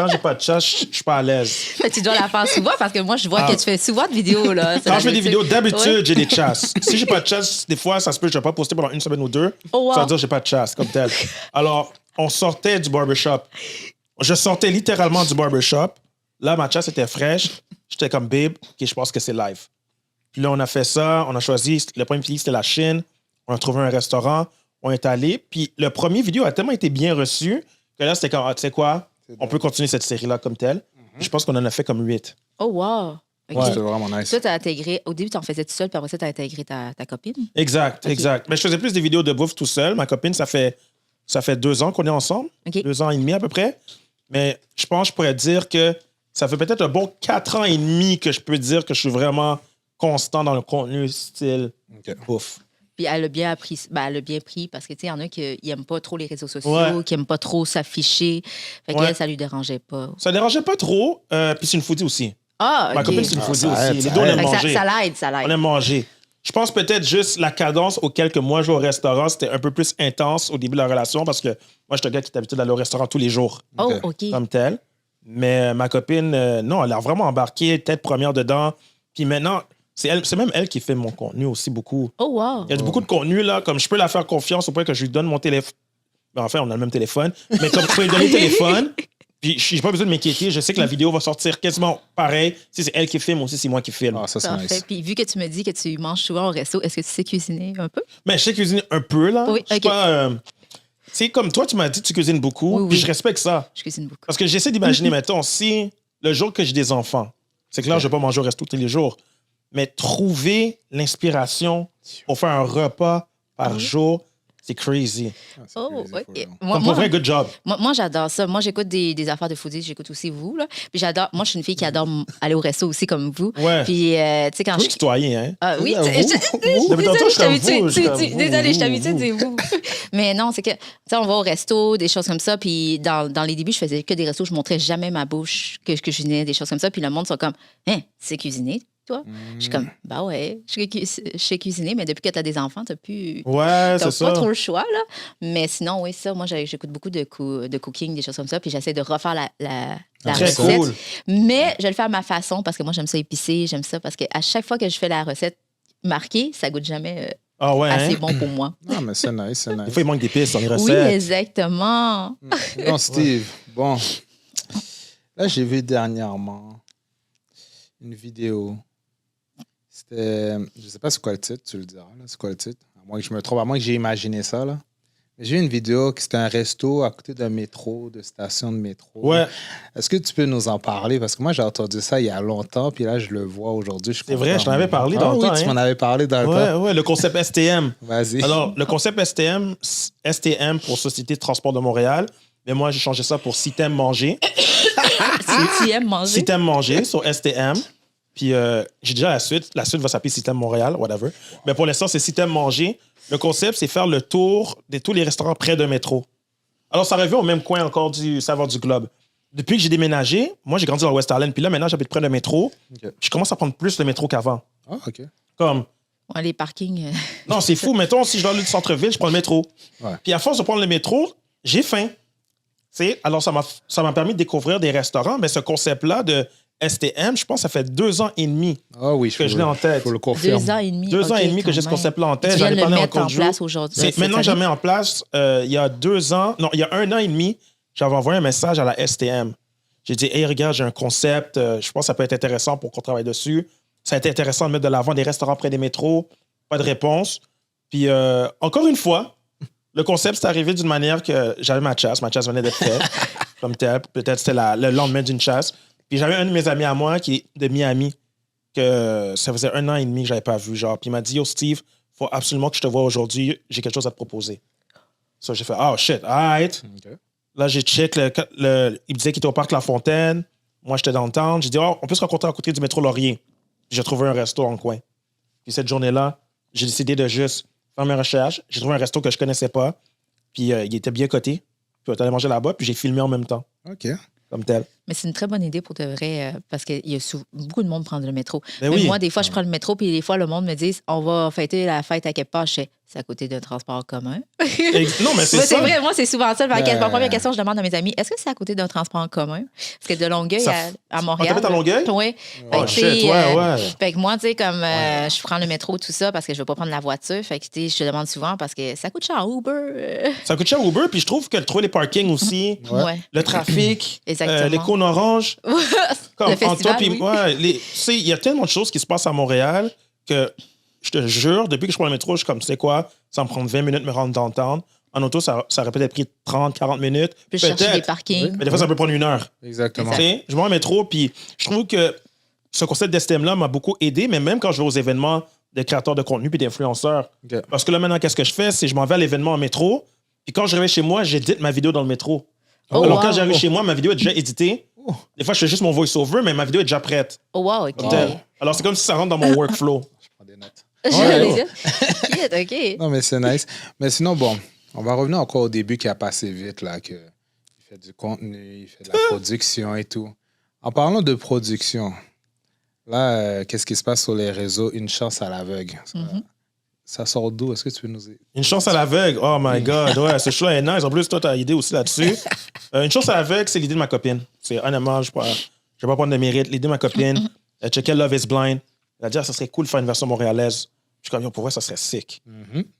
Speaker 3: j'ai pas de chasse, je suis pas à l'aise.
Speaker 2: Mais tu dois la faire souvent parce que moi, je vois que tu fais souvent de vidéos. Là.
Speaker 3: Quand je fais des vidéos, d'habitude,
Speaker 2: Ouais.
Speaker 3: j'ai des chasses. Si j'ai pas de chasse, des fois, ça se peut que je vais pas poster pendant 1 semaine ou 2.
Speaker 2: Oh, wow.
Speaker 3: Ça veut dire que j'ai pas de chasse, comme tel. Alors, on sortait du barbershop. Je sortais littéralement du barbershop. Là, ma chasse était fraîche. J'étais comme, babe, OK, je pense que c'est live. Puis là, on a fait ça. On a choisi, le premier pays, c'était la Chine. On a trouvé un restaurant. On est allé. Puis le premier vidéo a tellement été bien reçu que là, c'était comme, ah, tu sais quoi? On peut continuer cette série-là comme telle. Je pense qu'on en a fait comme 8.
Speaker 2: Oh, wow. OK.
Speaker 3: Ouais.
Speaker 1: C'était vraiment nice.
Speaker 2: Toi, tu as intégré. Au début, tu en faisais tout seul, puis après ça, tu as intégré ta copine.
Speaker 3: Exact. Mais je faisais plus des vidéos de bouffe tout seul. Ma copine, ça fait 2 ans qu'on est ensemble.
Speaker 2: OK.
Speaker 3: 2 ans et demi à peu près. Mais je pense que je pourrais dire que ça fait peut-être un bon 4 ans et demi que je peux dire que je suis vraiment constant dans le contenu style
Speaker 1: OK.
Speaker 3: bouffe.
Speaker 2: Puis elle a bien appris, elle a bien pris parce que, tu sais, il y en a qui n'aiment pas trop les réseaux sociaux,
Speaker 3: Ouais.
Speaker 2: qui n'aiment pas trop s'afficher. Fait
Speaker 3: Ouais.
Speaker 2: qu'elle, ça lui dérangeait pas.
Speaker 3: Ça dérangeait pas trop. Puis c'est une foodie aussi.
Speaker 2: Ah, OK.
Speaker 3: Ma copine, c'est une
Speaker 1: Ah,
Speaker 3: foodie
Speaker 1: ça aide,
Speaker 3: aussi.
Speaker 1: ça
Speaker 3: Les deux, on
Speaker 1: aide.
Speaker 3: aime
Speaker 2: Fait que
Speaker 3: manger.
Speaker 2: ça l'aide.
Speaker 3: On aime manger. Je pense peut-être juste la cadence auquel que moi je vais au restaurant, c'était un peu plus intense au début de la relation parce que moi, je suis un gars qui est habitué d'aller au restaurant tous les jours
Speaker 2: Oh,
Speaker 1: OK.
Speaker 2: OK.
Speaker 3: comme tel. Mais ma copine, non, elle a vraiment embarqué, tête première dedans. Puis maintenant, c'est même elle qui fait mon contenu aussi beaucoup.
Speaker 2: Oh, wow.
Speaker 3: Il y a beaucoup de contenu, là, comme je peux la faire confiance au point que je lui donne mon téléphone. Ben, enfin, on a le même téléphone. Mais comme je peux lui donner le téléphone, puis j'ai pas besoin de m'inquiéter. Je sais que la vidéo va sortir quasiment pareil. Si c'est elle qui filme ou si c'est moi qui filme.
Speaker 1: Ah, ça, c'est
Speaker 2: Parfait.
Speaker 1: nice.
Speaker 2: Puis vu que tu me dis que tu manges souvent au resto, est-ce que tu sais cuisiner un peu?
Speaker 3: Mais je sais cuisiner un peu, là.
Speaker 2: Oui,
Speaker 3: Je suis
Speaker 2: ok.
Speaker 3: pas... c'est comme toi, tu m'as dit que tu cuisines beaucoup,
Speaker 2: Oui,
Speaker 3: puis
Speaker 2: oui.
Speaker 3: je respecte ça.
Speaker 2: Je cuisine beaucoup.
Speaker 3: Parce que j'essaie d'imaginer, mettons, si le jour que j'ai des enfants, c'est clair, je vais pas manger au resto tous les jours, mais trouver l'inspiration pour faire un repas par jour, c'est crazy.
Speaker 1: Ah, c'est
Speaker 2: Oh,
Speaker 1: crazy, for
Speaker 2: OK.
Speaker 1: real.
Speaker 3: Comme pour vrai, good job.
Speaker 2: Moi, j'adore ça. Moi, j'écoute des affaires de foodies, j'écoute aussi vous. Là. Puis j'adore. Moi, je suis une fille qui adore aller au resto aussi comme vous.
Speaker 3: Ouais.
Speaker 2: Puis, tu sais, quand
Speaker 3: Oui,
Speaker 2: je.
Speaker 3: citoyen, hein?
Speaker 2: Ah oui,
Speaker 1: Vous?
Speaker 3: Depuis tantôt, je suis comme vous, je suis comme vous,
Speaker 2: Désolée, je
Speaker 3: vous,
Speaker 2: t'habitue de
Speaker 3: vous.
Speaker 2: dire vous. Mais non, c'est que, tu sais, on va au resto, des choses comme ça. Puis dans les débuts, je faisais que des restos, je montrais jamais ma bouche, que je cuisinais, des choses comme ça. Puis le monde sont comme, hein, c'est cuisiner, toi? Je suis comme, bah ouais, je sais cuisiner, mais depuis que tu as des enfants, tu plus.
Speaker 3: Ouais,
Speaker 2: T'as
Speaker 3: c'est
Speaker 2: pas
Speaker 3: ça.
Speaker 2: trop le choix, là. Mais sinon, oui, ça, moi, j'écoute beaucoup de cooking, des choses comme ça, puis j'essaie de refaire la
Speaker 3: Très
Speaker 2: recette.
Speaker 3: cool.
Speaker 2: Mais je le fais à ma façon parce que moi, j'aime ça épicé, j'aime ça parce qu'à chaque fois que je fais la recette marquée, ça goûte jamais
Speaker 3: Ah ouais,
Speaker 2: assez
Speaker 3: hein?
Speaker 2: bon pour moi.
Speaker 1: Non, mais c'est nice, c'est nice.
Speaker 3: Des fois, il manque d'épices dans les
Speaker 2: Oui,
Speaker 3: recettes.
Speaker 2: exactement.
Speaker 1: Bon, Steve, bon. Là, j'ai vu dernièrement une vidéo. C'était. Je sais pas c'est quoi le titre, tu le diras. là. C'est quoi le titre? À moins que je me trompe, à moins que j'ai imaginé ça, là. Mais j'ai vu une vidéo qui c'était un resto à côté d'un métro, de station de métro.
Speaker 3: Ouais,
Speaker 1: Est-ce que tu peux nous en parler? Parce que moi, j'ai entendu ça il y a longtemps, puis là, je le vois aujourd'hui.
Speaker 3: C'est vrai, je t'en avais parlé dans le
Speaker 1: oui,
Speaker 3: temps,
Speaker 1: tu
Speaker 3: hein.
Speaker 1: m'en avais parlé dans le temps.
Speaker 3: ouais, le concept STM.
Speaker 1: Vas-y.
Speaker 3: Alors, le concept STM pour Société de transport de Montréal, mais moi, j'ai changé ça pour Si t'aimes manger.
Speaker 2: Si tu aimes manger.
Speaker 3: Si t'aimes manger sur STM. Puis j'ai déjà la suite. La suite va s'appeler Si t'aimes Montréal, whatever. Mais pour l'instant, c'est Si t'aimes manger. Le concept, c'est faire le tour de tous les restaurants près d'un métro. Alors, ça revient au même coin encore du Saveur du Globe. Depuis que j'ai déménagé, moi, j'ai grandi dans West Island. Puis là, maintenant, j'habite près d'un métro.
Speaker 1: OK.
Speaker 3: Je commence à prendre plus le métro qu'avant.
Speaker 1: Ah, OK.
Speaker 3: Comme,
Speaker 2: Ouais, les parkings.
Speaker 3: non, c'est fou. Mettons, si je dois aller du centre-ville, je prends le métro.
Speaker 1: Ouais.
Speaker 3: Puis à force de prendre le métro, j'ai faim. Tu sais, alors, ça m'a permis de découvrir des restaurants. Mais ce concept-là de STM, je pense que ça fait 2 ans et demi
Speaker 1: Ah oui,
Speaker 3: que je l'ai en tête.
Speaker 1: Je le confirme.
Speaker 2: 2 ans et demi.
Speaker 3: 2 ans
Speaker 2: OK,
Speaker 3: et demi que j'ai ce
Speaker 2: quand même.
Speaker 3: concept-là en
Speaker 2: Tu
Speaker 3: tête.
Speaker 2: viens
Speaker 3: J'en
Speaker 2: de
Speaker 3: ai
Speaker 2: le
Speaker 3: parlé en
Speaker 2: mettre en
Speaker 3: compte
Speaker 2: place aujourd'hui.
Speaker 3: C'est maintenant que je le mets en place, il y a 2 ans, non, il y a 1 an et demi, j'avais envoyé un message à la STM. J'ai dit, hey, regarde, j'ai un concept, je pense que ça peut être intéressant pour qu'on travaille dessus. Ça a été intéressant de mettre de l'avant des restaurants près des métros. Pas de réponse. Puis, encore une fois, le concept s'est arrivé d'une manière que j'avais ma chasse venait d'être faite, comme tel. Peut-être c'était le lendemain d'une chasse. Puis j'avais un de mes amis à moi qui est de Miami, que ça faisait 1 an et demi que je n'avais pas vu. Genre. Puis il m'a dit, yo, Steve, il faut absolument que je te voie aujourd'hui. J'ai quelque chose à te proposer. So, j'ai fait, oh shit, all right.
Speaker 1: OK.
Speaker 3: Là, j'ai check. Il me disait qu'il était au parc La Fontaine. Moi, j'étais dans le town. J'ai dit, oh, on peut se rencontrer à côté du métro Laurier. Puis j'ai trouvé un resto en coin. Puis cette journée-là, j'ai décidé de juste faire mes recherches. J'ai trouvé un resto que je connaissais pas. Puis il était bien coté. Puis on est allé manger là-bas. Puis j'ai filmé en même temps,
Speaker 1: OK.
Speaker 3: comme tel.
Speaker 2: Mais c'est une très bonne idée pour de vrai, parce qu'il y a beaucoup de monde prend le métro.
Speaker 3: Ben
Speaker 2: Mais
Speaker 3: oui.
Speaker 2: moi, des fois, je prends le métro, puis des fois, le monde me dit on va fêter la fête à quelque part. Je sais, c'est à côté d'un transport commun.
Speaker 3: Non, mais c'est
Speaker 2: Moi,
Speaker 3: ça.
Speaker 2: c'est vrai, moi, c'est souvent ça. Ma
Speaker 1: Ouais.
Speaker 2: première question, je demande à mes amis est-ce que c'est à côté d'un transport en commun? Parce que de Longueuil
Speaker 3: Ça
Speaker 2: à
Speaker 3: On
Speaker 2: Montréal.
Speaker 3: t'habite à Longueuil?
Speaker 2: Oui.
Speaker 3: Oh, shit, ouais.
Speaker 2: Fait que moi, tu sais, comme je prends le métro, tout ça, parce que je veux pas prendre la voiture. Fait que, tu sais, je te demande souvent parce que ça coûte cher Uber.
Speaker 3: Ça coûte cher Uber. Puis je trouve que trouver les parkings aussi,
Speaker 1: Ouais.
Speaker 3: le trafic,
Speaker 2: Exactement.
Speaker 3: les cônes oranges. Comme
Speaker 2: Le
Speaker 3: entre toi
Speaker 2: festival,
Speaker 3: puis
Speaker 2: oui.
Speaker 3: moi, tu sais, il y a tellement de choses qui se passent à Montréal que je te jure, depuis que je prends le métro, je suis comme, tu sais quoi, ça me prend 20 minutes de me rendre downtown. En auto, ça aurait peut-être pris 30, 40 minutes.
Speaker 2: Puis chercher des
Speaker 3: Peut-être.
Speaker 2: parkings.
Speaker 3: Mais des fois, ça peut prendre 1 heure.
Speaker 1: Exactement.
Speaker 3: Tu sais, je vais au métro, puis je trouve que ce concept d'STM-là m'a beaucoup aidé, mais même quand je vais aux événements de créateurs de contenu puis d'influenceurs.
Speaker 1: OK.
Speaker 3: Parce que là, maintenant, qu'est-ce que je fais? C'est que je m'en vais à l'événement en métro, puis quand je reviens chez moi, j'édite ma vidéo dans le métro.
Speaker 2: Oh,
Speaker 3: Alors,
Speaker 2: wow.
Speaker 3: quand j'arrive chez moi, ma vidéo est déjà éditée. Des fois, je fais juste mon voice-over, mais ma vidéo est déjà prête.
Speaker 2: Oh, wow, OK.
Speaker 3: Comme tel. Alors, c'est comme si ça rentre dans mon workflow.
Speaker 1: Je prends des notes.
Speaker 2: J'allais dire. Shit, OK.
Speaker 1: Non, mais c'est nice. Mais sinon, bon, on va revenir encore au début qui a passé vite, là, que il fait du contenu, il fait de la production et tout. En parlant de production, là, qu'est-ce qui se passe sur les réseaux? Une chance à l'aveugle. Ça sort d'où? Est-ce que tu peux nous dire?
Speaker 3: Une chance à l'aveugle. Oh my God. Ouais, ce show est nice. En plus, toi, t'as idée aussi là-dessus. Une chance à l'aveugle, c'est l'idée de ma copine. C'est honnêtement, je ne vais pas prendre de mérite. L'idée de ma copine, elle checkait Love is Blind. Elle a dit, ah, ça serait cool de faire une version montréalaise. Je suis comme, yo, pour vrai, ça serait sick.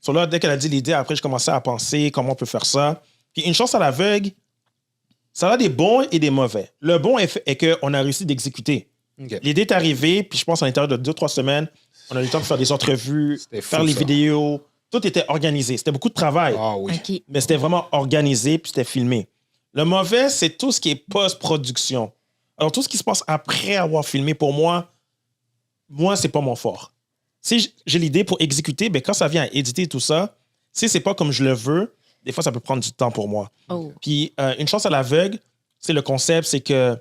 Speaker 3: So là, dès qu'elle a dit l'idée, après, je commençais à penser comment on peut faire ça. Puis une chance à l'aveugle, ça a des bons et des mauvais. Le bon est qu'on a réussi d'exécuter.
Speaker 1: OK.
Speaker 3: L'idée est arrivée, puis je pense à l'intérieur de 2-3 semaines, on a eu le temps de faire des entrevues,
Speaker 1: C'était fou,
Speaker 3: faire les
Speaker 1: ça.
Speaker 3: vidéos. Tout était organisé. C'était beaucoup de travail,
Speaker 1: Ah oui.
Speaker 2: OK.
Speaker 3: mais c'était vraiment organisé, puis c'était filmé. Le mauvais, c'est tout ce qui est post-production. Alors, tout ce qui se passe après avoir filmé, pour moi, c'est pas mon fort. Si j'ai l'idée pour exécuter, ben, quand ça vient à éditer tout ça, si c'est pas comme je le veux, des fois, ça peut prendre du temps pour moi.
Speaker 2: Oh.
Speaker 3: Puis, une chance à l'aveugle, c'est le concept, c'est que,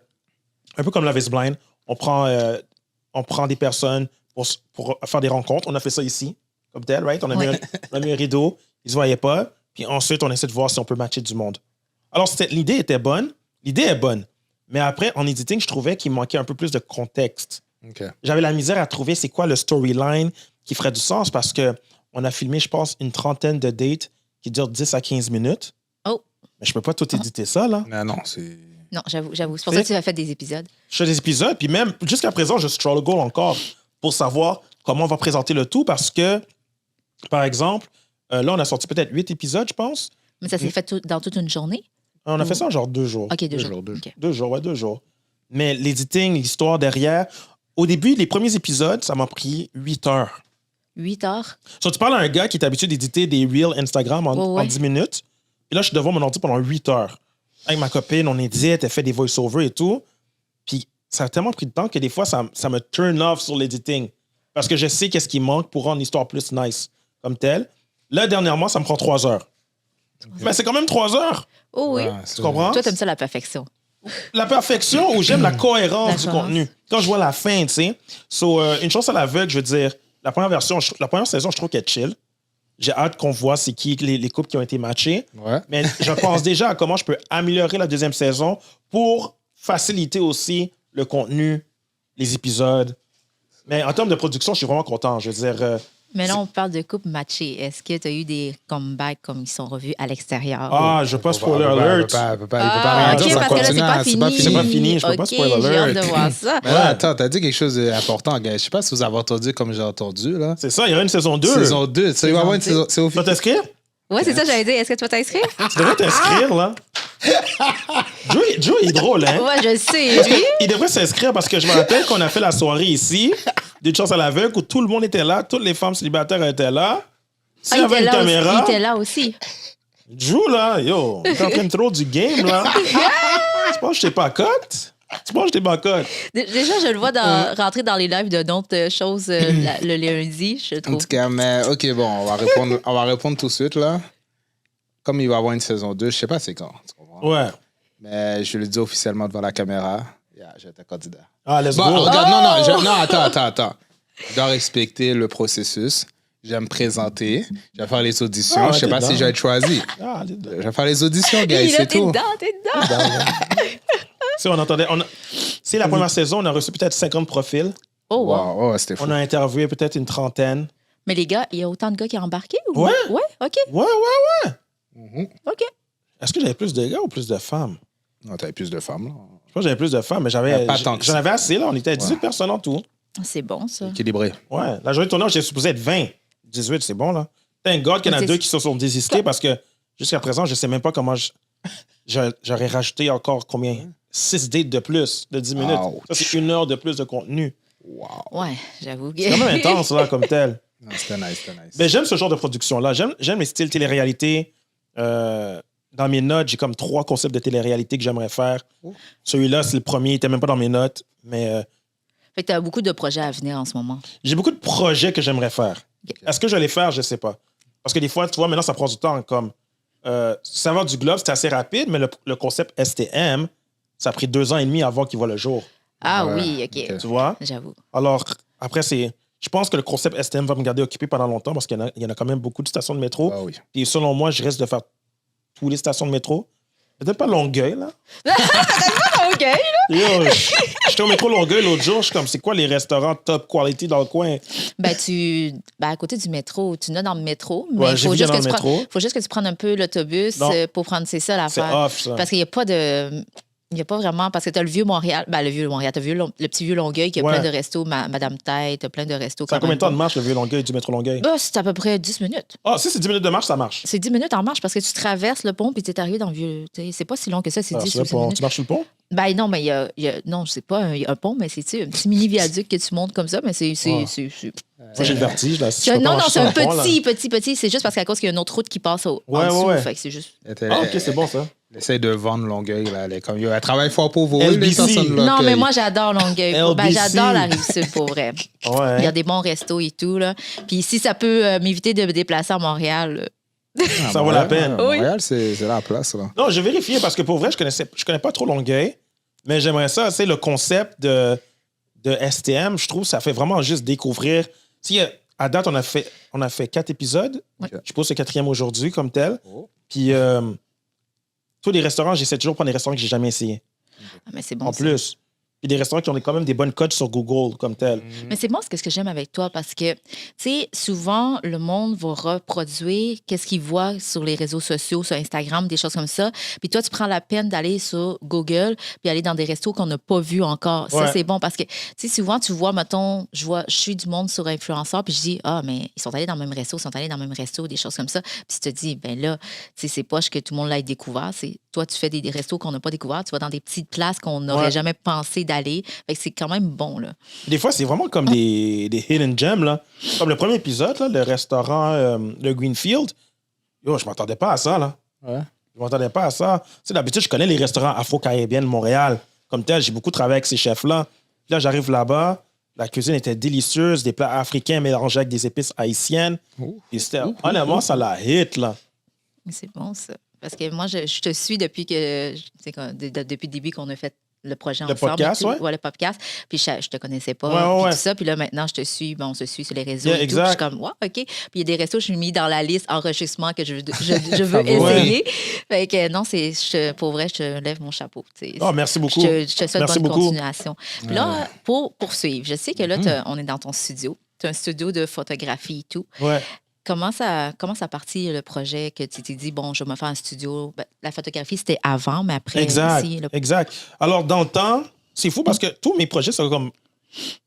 Speaker 3: un peu comme Love is Blind, on prend des personnes pour faire des rencontres. On a fait ça ici, comme tel, right? On a mis un rideau, ils ne se voyaient pas. Puis ensuite, on essaie de voir si on peut matcher du monde. Alors, l'idée était bonne. L'idée est bonne. Mais après, en editing, je trouvais qu'il manquait un peu plus de contexte.
Speaker 1: OK.
Speaker 3: J'avais la misère à trouver c'est quoi le storyline qui ferait du sens parce qu'on a filmé, je pense, une trentaine de dates qui durent 10 à 15 minutes.
Speaker 2: Oh.
Speaker 3: Mais je peux pas tout éditer ça, là.
Speaker 1: Mais non, c'est...
Speaker 2: Non, j'avoue. C'est pour ça que tu as fait des épisodes.
Speaker 3: Je fais des épisodes, puis même jusqu'à présent, je struggle encore pour savoir comment on va présenter le tout parce que, par exemple, là, on a sorti peut-être 8 épisodes, je pense.
Speaker 2: Mais ça s'est fait dans toute une journée?
Speaker 3: On a fait ça en genre 2 jours.
Speaker 2: OK, 2
Speaker 1: Deux
Speaker 2: jours.
Speaker 1: jours, 2
Speaker 2: OK.
Speaker 3: 2 jours, ouais, 2 jours. Mais l'editing, l'histoire derrière, au début, les premiers épisodes, ça m'a pris 8 heures.
Speaker 2: 8 heures?
Speaker 3: So, tu parles à un gars qui est habitué d'éditer des Reels Instagram en 10 minutes. Et là, je suis devant mon ordi pendant 8 heures. Avec ma copine, on édite, elle fait des voice-overs et tout. Puis ça a tellement pris de temps que des fois, ça me turn off sur l'editing. Parce que je sais qu'est-ce qui manque pour rendre l'histoire plus nice, comme telle. Là, dernièrement, ça me prend 3 heures. Mais c'est quand même 3 heures.
Speaker 2: Oh oui.
Speaker 1: Ouais,
Speaker 3: Tu comprends?
Speaker 2: Toi, t'aimes ça, la perfection.
Speaker 3: La perfection ou j'aime la cohérence du contenu. Quand je vois la fin, tu sais. So, une chose à l'aveugle, je veux dire, la première saison, je trouve qu'elle est chill. J'ai hâte qu'on voit c'est qui les couples qui ont été matchés.
Speaker 1: Ouais.
Speaker 3: Mais je pense déjà à comment je peux améliorer la deuxième saison pour faciliter aussi le contenu, les épisodes. Mais en termes de production, je suis vraiment content. Je veux dire,
Speaker 2: Mais là, on parle de couple matché. Est-ce que tu as eu des comebacks comme ils sont revus à l'extérieur?
Speaker 3: je veux pas spoiler alert.
Speaker 1: Il peut pas rien
Speaker 2: OK,
Speaker 1: dire, ça
Speaker 2: parce que là, c'est
Speaker 1: continue,
Speaker 2: pas
Speaker 1: hein,
Speaker 2: fini.
Speaker 3: C'est pas fini, je peux pas
Speaker 2: OK,
Speaker 3: spoiler
Speaker 2: j'ai hâte
Speaker 3: alert.
Speaker 2: de voir ça.
Speaker 1: Mais là, attends, t'as dit quelque chose d'important, gars. Je sais pas si vous avez entendu comme j'ai entendu, là.
Speaker 3: C'est ça, il y aura une saison 2.
Speaker 1: Saison 2. Tu sais, il va y avoir une saison... C'est
Speaker 3: Tu vas
Speaker 1: officiel.
Speaker 3: t'inscrire?
Speaker 2: Ouais, c'est ça, j'allais dire. Est-ce que tu vas t'inscrire?
Speaker 3: Tu devrais t'inscrire, là. Joe est drôle, hein?
Speaker 2: Ouais, je sais. Lui,
Speaker 3: Il devrait s'inscrire parce que je me rappelle qu'on a fait la soirée ici, des chances à l'aveugle, où tout le monde était là, toutes les femmes célibataires étaient là. S'il y
Speaker 2: il
Speaker 3: avait
Speaker 2: était
Speaker 3: une
Speaker 2: là aussi.
Speaker 3: caméra,
Speaker 2: Il était là aussi.
Speaker 3: Joe, là, yo, t'es en train de trop du game, là. Tu penses que je t'ai pas cote? Tu penses que je t'ai pas cote?
Speaker 2: Déjà, je le vois rentrer dans les lives de d'autres choses le lundi, je
Speaker 1: En
Speaker 2: trouve.
Speaker 1: tout cas, mais OK, bon, on va répondre tout de suite, là. Comme il va y avoir une saison 2, je sais pas c'est quand, tu comprends?
Speaker 3: Ouais.
Speaker 1: Mais je le dis officiellement devant la caméra. Yeah, j'étais candidat.
Speaker 3: Ah, let's
Speaker 1: Bon,
Speaker 3: go.
Speaker 1: regarde, non, attends. Je dois respecter le processus. J'aime présenter. Je vais faire les auditions.
Speaker 3: Ah,
Speaker 1: Je sais
Speaker 3: t'es
Speaker 1: pas si
Speaker 3: dedans.
Speaker 1: je vais être choisi.
Speaker 3: Ah,
Speaker 1: Je vais faire les auditions,
Speaker 2: Il
Speaker 1: guys,
Speaker 2: est là,
Speaker 1: c'est
Speaker 2: t'es
Speaker 1: tout.
Speaker 2: dedans, t'es dedans.
Speaker 3: Tu sais, c'est la première saison, on a reçu peut-être 50 profils.
Speaker 2: Oh, wow.
Speaker 1: Wow, c'était fou.
Speaker 3: On a interviewé peut-être une trentaine.
Speaker 2: Mais les gars, il y a autant de gars qui ont embarqué? Ou...
Speaker 3: Ouais.
Speaker 2: Ouais, OK.
Speaker 3: Ouais.
Speaker 1: Mhm.
Speaker 2: OK.
Speaker 3: Est-ce que j'avais plus de gars ou plus de femmes?
Speaker 1: Non, t'avais plus de femmes, là.
Speaker 3: Je pense que j'avais plus de femmes, mais j'avais.
Speaker 1: Pas tant que
Speaker 3: J'en
Speaker 1: ça.
Speaker 3: avais assez, là. On était à 18 personnes en tout.
Speaker 2: C'est bon, ça.
Speaker 1: Équilibré.
Speaker 3: Ouais. La journée de tournage, j'étais supposé être 20. 18, c'est bon, là. Thank God qu'il y en a
Speaker 2: Mais
Speaker 3: deux qui se sont désistés parce que jusqu'à présent, je sais même pas comment j'aurais rajouté encore combien? 6 dates de plus, de 10 minutes.
Speaker 1: Ouch.
Speaker 3: Ça, c'est 1 heure de plus de contenu.
Speaker 1: Wow.
Speaker 2: Ouais, j'avoue.
Speaker 3: C'est quand même intense, là, comme tel.
Speaker 1: Non, c'était nice, c'était nice.
Speaker 3: Mais j'aime ce genre de production-là. J'aime les styles télé-réalité. Dans mes notes, j'ai comme 3 concepts de télé-réalité que j'aimerais faire.
Speaker 1: Oh.
Speaker 3: Celui-là, c'est le premier. Il n'était même pas dans mes notes. Mais
Speaker 2: Fait que t'as beaucoup de projets à venir en ce moment.
Speaker 3: j'ai beaucoup de projets que j'aimerais faire.
Speaker 2: Ok.
Speaker 3: Est-ce que je vais les faire? Je ne sais pas. Parce que des fois, tu vois, maintenant, ça prend du temps. Comme Saveur du Globe, c'était assez rapide, mais le concept STM, ça a pris 2 ans et demi avant qu'il voit le jour.
Speaker 2: Ah
Speaker 1: Ouais,
Speaker 2: oui, OK.
Speaker 1: ok.
Speaker 3: Tu vois?
Speaker 2: J'avoue.
Speaker 3: Alors, après, je pense que le concept STM va me garder occupé pendant longtemps parce qu'il y en a quand même beaucoup de stations de métro.
Speaker 1: Ah oui.
Speaker 3: Et selon moi, je risque de faire toutes les stations de métro. Peut-être pas Longueuil, là.
Speaker 2: OK.
Speaker 3: Yo, j'étais au métro Longueuil l'autre jour. Je suis comme, c'est quoi les restaurants top quality dans le coin?
Speaker 2: À côté du métro, tu n'as dans le métro, mais
Speaker 3: Ouais,
Speaker 2: il
Speaker 3: j'ai
Speaker 2: faut
Speaker 3: vu
Speaker 2: juste,
Speaker 3: dans
Speaker 2: que
Speaker 3: le
Speaker 2: tu
Speaker 3: métro.
Speaker 2: faut juste que tu prennes un peu l'autobus
Speaker 3: Non.
Speaker 2: pour prendre. C'est ça
Speaker 3: C'est
Speaker 2: l'affaire.
Speaker 3: off, ça.
Speaker 2: Parce qu'il n'y a pas de. Il n'y a pas vraiment. Parce que tu as le Vieux-Montréal. Ben, le Vieux-Montréal. Tu as le petit Vieux-Longueuil qui a
Speaker 3: Ouais.
Speaker 2: plein de restos. Madame Tête, tu as plein de restos.
Speaker 3: Ça a
Speaker 2: quand
Speaker 3: combien
Speaker 2: même
Speaker 3: de temps de
Speaker 2: bons.
Speaker 3: marche, le vieux Longueuil du métro Longueuil?
Speaker 2: C'est à peu près 10 minutes.
Speaker 3: Ah, si c'est 10 minutes de marche, ça marche.
Speaker 2: C'est 10 minutes en marche parce que tu traverses le pont puis tu es arrivé dans le vieux. C'est pas si long que ça, c'est
Speaker 3: Ah,
Speaker 2: 10
Speaker 3: c'est
Speaker 2: ou
Speaker 3: là
Speaker 2: 15
Speaker 3: pour-
Speaker 2: minutes.
Speaker 3: Tu marches sur le pont?
Speaker 2: Ben non, mais il y a. Non, je sais pas un pont, mais c'est un petit mini viaduc que tu montes comme ça, mais c'est.
Speaker 3: Ouais. Moi, j'ai le vertige, là. Si je peux pas
Speaker 2: Non,
Speaker 3: marcher
Speaker 2: c'est
Speaker 3: sur
Speaker 2: un
Speaker 3: le pont, là.
Speaker 2: petit. C'est juste parce qu'à cause qu'il y a une autre route qui passe en
Speaker 3: Ouais,
Speaker 2: dessous.
Speaker 3: ouais.
Speaker 2: Fait que c'est juste.
Speaker 3: Ah, OK, c'est bon, ça.
Speaker 1: Elle essaie de vendre Longueuil, là. Elle est comme, yo, elle travaille fort pour vous, les
Speaker 3: LBC.
Speaker 1: personnes de Longueuil.
Speaker 2: Non, mais moi, j'adore Longueuil. Ben,
Speaker 3: LBC.
Speaker 2: j'adore la Rive-Sud, pour vrai. Il y a
Speaker 3: Ouais.
Speaker 2: des bons restos et tout, là. Puis si ça peut m'éviter de me déplacer à Montréal,
Speaker 1: Ah,
Speaker 3: Ça vaut la peine.
Speaker 1: Montréal, c'est la place, là.
Speaker 3: Non, j'ai vérifié parce que pour vrai, je connais pas trop Longueuil, mais j'aimerais ça, c'est le concept de STM, je trouve, ça fait vraiment juste découvrir. Si, à date, on a fait 4 épisodes.
Speaker 2: Ouais.
Speaker 3: Je pose le 4e aujourd'hui comme tel.
Speaker 1: Oh.
Speaker 3: Puis, tous les restaurants, j'essaie toujours de prendre des restaurants que j'ai jamais essayés.
Speaker 2: ah, mais c'est bon.
Speaker 3: En
Speaker 2: ça.
Speaker 3: plus. Puis des restaurants qui ont quand même des bonnes codes sur Google comme tel.
Speaker 2: Mais c'est moi ce que j'aime avec toi parce que, tu sais, souvent, le monde va reproduire qu'est-ce qu'il voit sur les réseaux sociaux, sur Instagram, des choses comme ça. Puis toi, tu prends la peine d'aller sur Google puis aller dans des restos qu'on n'a pas vus encore. Ça,
Speaker 3: Ouais.
Speaker 2: c'est bon parce que, tu sais, souvent, tu vois, mettons, je suis du monde sur influenceur puis je dis, ah, mais ils sont allés dans le même resto, ils sont allés dans le même resto, des choses comme ça. Puis tu te dis, ben là, tu sais, c'est pas que tout le monde l'ait découvert. C'est toi, tu fais des restos qu'on n'a pas découverts. Tu vas dans des petites places qu'on n'aurait
Speaker 3: Ouais.
Speaker 2: jamais pensé d'aller. Fait que c'est quand même bon, là.
Speaker 3: Des fois, c'est vraiment comme des hidden gems. Là. Comme le premier épisode, là, le restaurant le Greenfield. Yo, je m'attendais pas à ça. Là.
Speaker 1: Ouais.
Speaker 3: Je m'attendais pas à ça. Tu sais, d'habitude, je connais les restaurants afro-caribéens de Montréal. Comme tel, j'ai beaucoup travaillé avec ces chefs-là. Puis là, j'arrive là-bas. La cuisine était délicieuse. Des plats africains mélangés avec des épices haïtiennes. Et c'était, honnêtement, ça la hit, là.
Speaker 2: C'est bon, ça. Parce que moi, je te suis depuis que depuis le début qu'on a fait le projet
Speaker 3: Le
Speaker 2: ensemble.
Speaker 3: podcast,
Speaker 2: et tout.
Speaker 3: ouais.
Speaker 2: Le podcast. Puis je te connaissais pas.
Speaker 3: Ouais,
Speaker 2: puis
Speaker 3: ouais.
Speaker 2: tout ça. Puis là, maintenant, je te suis. On se suit sur les réseaux.
Speaker 3: Yeah,
Speaker 2: et tout. Puis je suis
Speaker 3: exact.
Speaker 2: comme, ouais, OK. Puis il y a des restos que je suis mis dans la liste enregistrement que je veux
Speaker 1: Ouais.
Speaker 2: essayer. Fait que non, pour vrai, je te lève mon chapeau. Tu sais.
Speaker 3: Oh, merci beaucoup.
Speaker 2: Je te souhaite
Speaker 3: Merci
Speaker 2: bonne
Speaker 3: beaucoup.
Speaker 2: continuation. Puis là, pour poursuivre, je sais que là, on est dans ton studio. Tu as un studio de photographie et tout.
Speaker 3: Ouais.
Speaker 2: Comment ça partit le projet que tu t'es dit, bon, je vais me faire un studio? Ben, la photographie, c'était avant, mais après,
Speaker 3: Exact.
Speaker 2: ici,
Speaker 3: Exact. Alors, dans le temps, c'est fou parce que tous mes projets sont comme.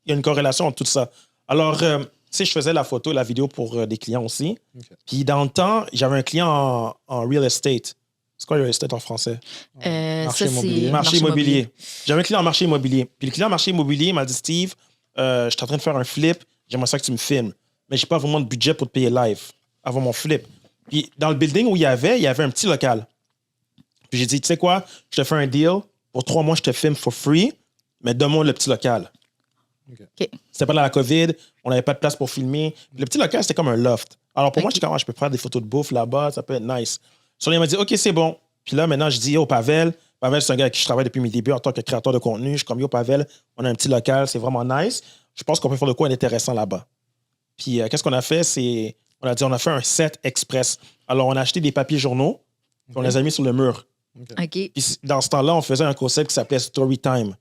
Speaker 3: Il y a une corrélation entre tout ça. Alors, tu sais, je faisais la photo et la vidéo pour des clients aussi.
Speaker 1: Ok.
Speaker 3: Puis, dans le temps, j'avais un client en real estate. C'est quoi real estate en français?
Speaker 1: Marché
Speaker 2: ça,
Speaker 1: immobilier.
Speaker 2: c'est
Speaker 3: Marché immobilier. J'avais un client en marché immobilier. Puis, le client en marché immobilier m'a dit, Steve, je suis en train de faire un flip. J'aimerais ça que tu me filmes. Mais j'ai pas vraiment de budget pour te payer live avant mon flip. Puis, dans le building où il y avait un petit local. Puis, j'ai dit, tu sais quoi? Je te fais un deal. Pour 3 mois, je te filme for free, mais donne-moi le petit local.
Speaker 2: OK.
Speaker 3: C'était pas dans la COVID, on n'avait pas de place pour filmer. Le petit local, c'était comme un loft. Alors pour moi,
Speaker 2: OK.
Speaker 3: j'étais comme, ah, je peux prendre des photos de bouffe là-bas, ça peut être nice. So, il m'a dit, OK, c'est bon. Puis là, maintenant, je dis, yo, Pavel, c'est un gars avec qui je travaille depuis mes débuts en tant que créateur de contenu. Je suis comme, yo, Pavel, on a un petit local, c'est vraiment nice. Je pense qu'on peut faire de quoi d'intéressant là-bas. Puis qu'est-ce qu'on a fait? On a fait un set express. Alors, on a acheté des papiers journaux, puis on les a mis sur le mur.
Speaker 2: OK.
Speaker 3: Puis dans ce temps-là, on faisait un concept qui s'appelait Storytime.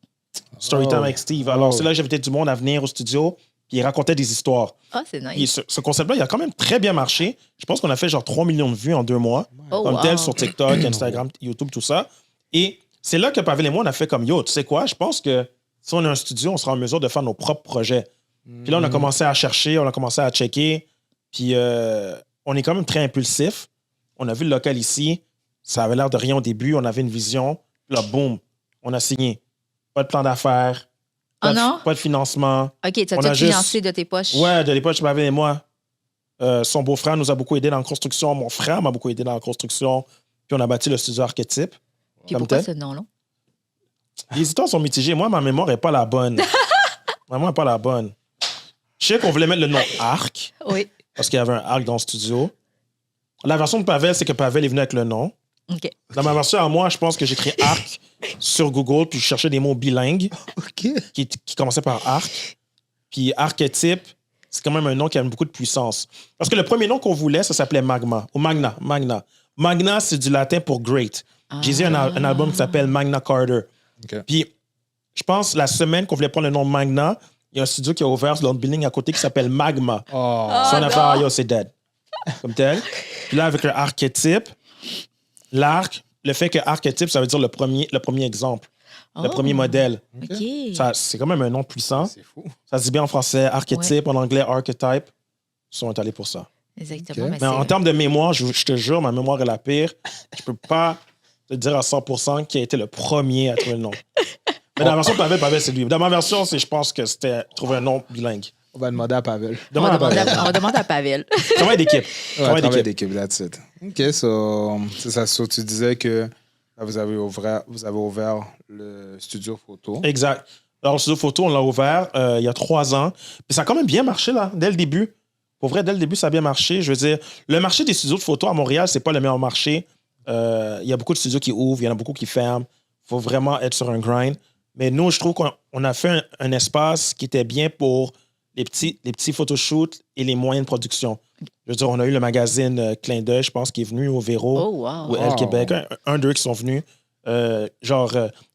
Speaker 3: Storytime avec Steve. Alors, c'est là que j'invitais du monde à venir au studio, puis ils racontaient des histoires.
Speaker 2: Ah, c'est nice.
Speaker 3: Puis ce concept-là, il a quand même très bien marché. Je pense qu'on a fait genre 3 millions de vues en 2 mois. Comme tel sur TikTok, Instagram, YouTube, tout ça. Et c'est là que Pavel et moi, on a fait comme yo, tu sais quoi, je pense que si on a un studio, on sera en mesure de faire nos propres projets. Puis là, on a commencé à chercher, on a commencé à checker. Puis on est quand même très impulsif. On a vu le local ici. Ça avait l'air de rien au début. On avait une vision. Puis là, boum, on a signé. Pas de plan d'affaires. Pas de financement.
Speaker 2: OK, tu as tout financé de tes poches.
Speaker 3: Ouais, de l'époque, Pavel et moi. Son beau-frère nous a beaucoup aidé dans la construction. Mon frère m'a beaucoup aidé dans la construction. Puis on a bâti le studio Archétype.
Speaker 2: Puis pourquoi ce nom-là?
Speaker 3: Les histoires sont mitigées. Moi, ma mémoire n'est pas la bonne. Ma mémoire n'est pas la bonne. Je sais qu'on voulait mettre le nom Arc.
Speaker 2: Oui.
Speaker 3: Parce qu'il y avait un Arc dans le studio. La version de Pavel, c'est que Pavel est venu avec le nom.
Speaker 2: OK.
Speaker 3: Dans ma version à moi, je pense que j'ai écrit Arc sur Google, puis je cherchais des mots bilingues qui commençaient par Arc. Puis Archétype, c'est quand même un nom qui a beaucoup de puissance. Parce que le premier nom qu'on voulait, ça s'appelait Magma, ou Magna. Magna, c'est du latin pour great. J'ai dit un album qui s'appelle Magna Carta.
Speaker 1: Okay.
Speaker 3: Puis, je pense, la semaine qu'on voulait prendre le nom Magna, il y a un studio qui a ouvert dans le building à côté qui s'appelle Magma. So, on a fait, yo, c'est dead. Comme tel. Puis là, avec le archétype, l'arc, le fait que archétype, ça veut dire le premier exemple, le premier modèle.
Speaker 2: OK.
Speaker 3: Ça, c'est quand même un nom puissant.
Speaker 1: C'est fou.
Speaker 3: Ça se dit bien en français, archétype, en anglais, archetype. Ils sont allés pour ça.
Speaker 2: Exactement.
Speaker 1: Okay.
Speaker 3: Mais en termes de mémoire, je te jure, ma mémoire est la pire. Je peux pas te dire à 100% qui a été le premier à trouver le nom. Mais dans la version Pavel, c'est lui. Dans ma version, je pense que c'était trouver un nom bilingue.
Speaker 1: On va demander à Pavel.
Speaker 2: On demande à Pavel.
Speaker 3: Travail d'équipe.
Speaker 1: Travail d'équipe, that's it. OK, so, c'est ça. So, tu disais que vous avez ouvert le studio photo.
Speaker 3: Exact. Alors, le studio photo, on l'a ouvert il y a 3 ans. Puis ça a quand même bien marché, là, dès le début. Pour vrai, dès le début, ça a bien marché. Je veux dire, le marché des studios de photo à Montréal, c'est pas le meilleur marché. Il y a beaucoup de studios qui ouvrent, il y en a beaucoup qui ferment. Il faut vraiment être sur un grind. Mais nous, je trouve qu'on a fait un espace qui était bien pour les petits photoshoots et les moyens de production. Je veux dire, on a eu le magazine Clin d'œil, je pense, qui est venu au Véro ou Elle Québec. Un d'eux qui sont venus. On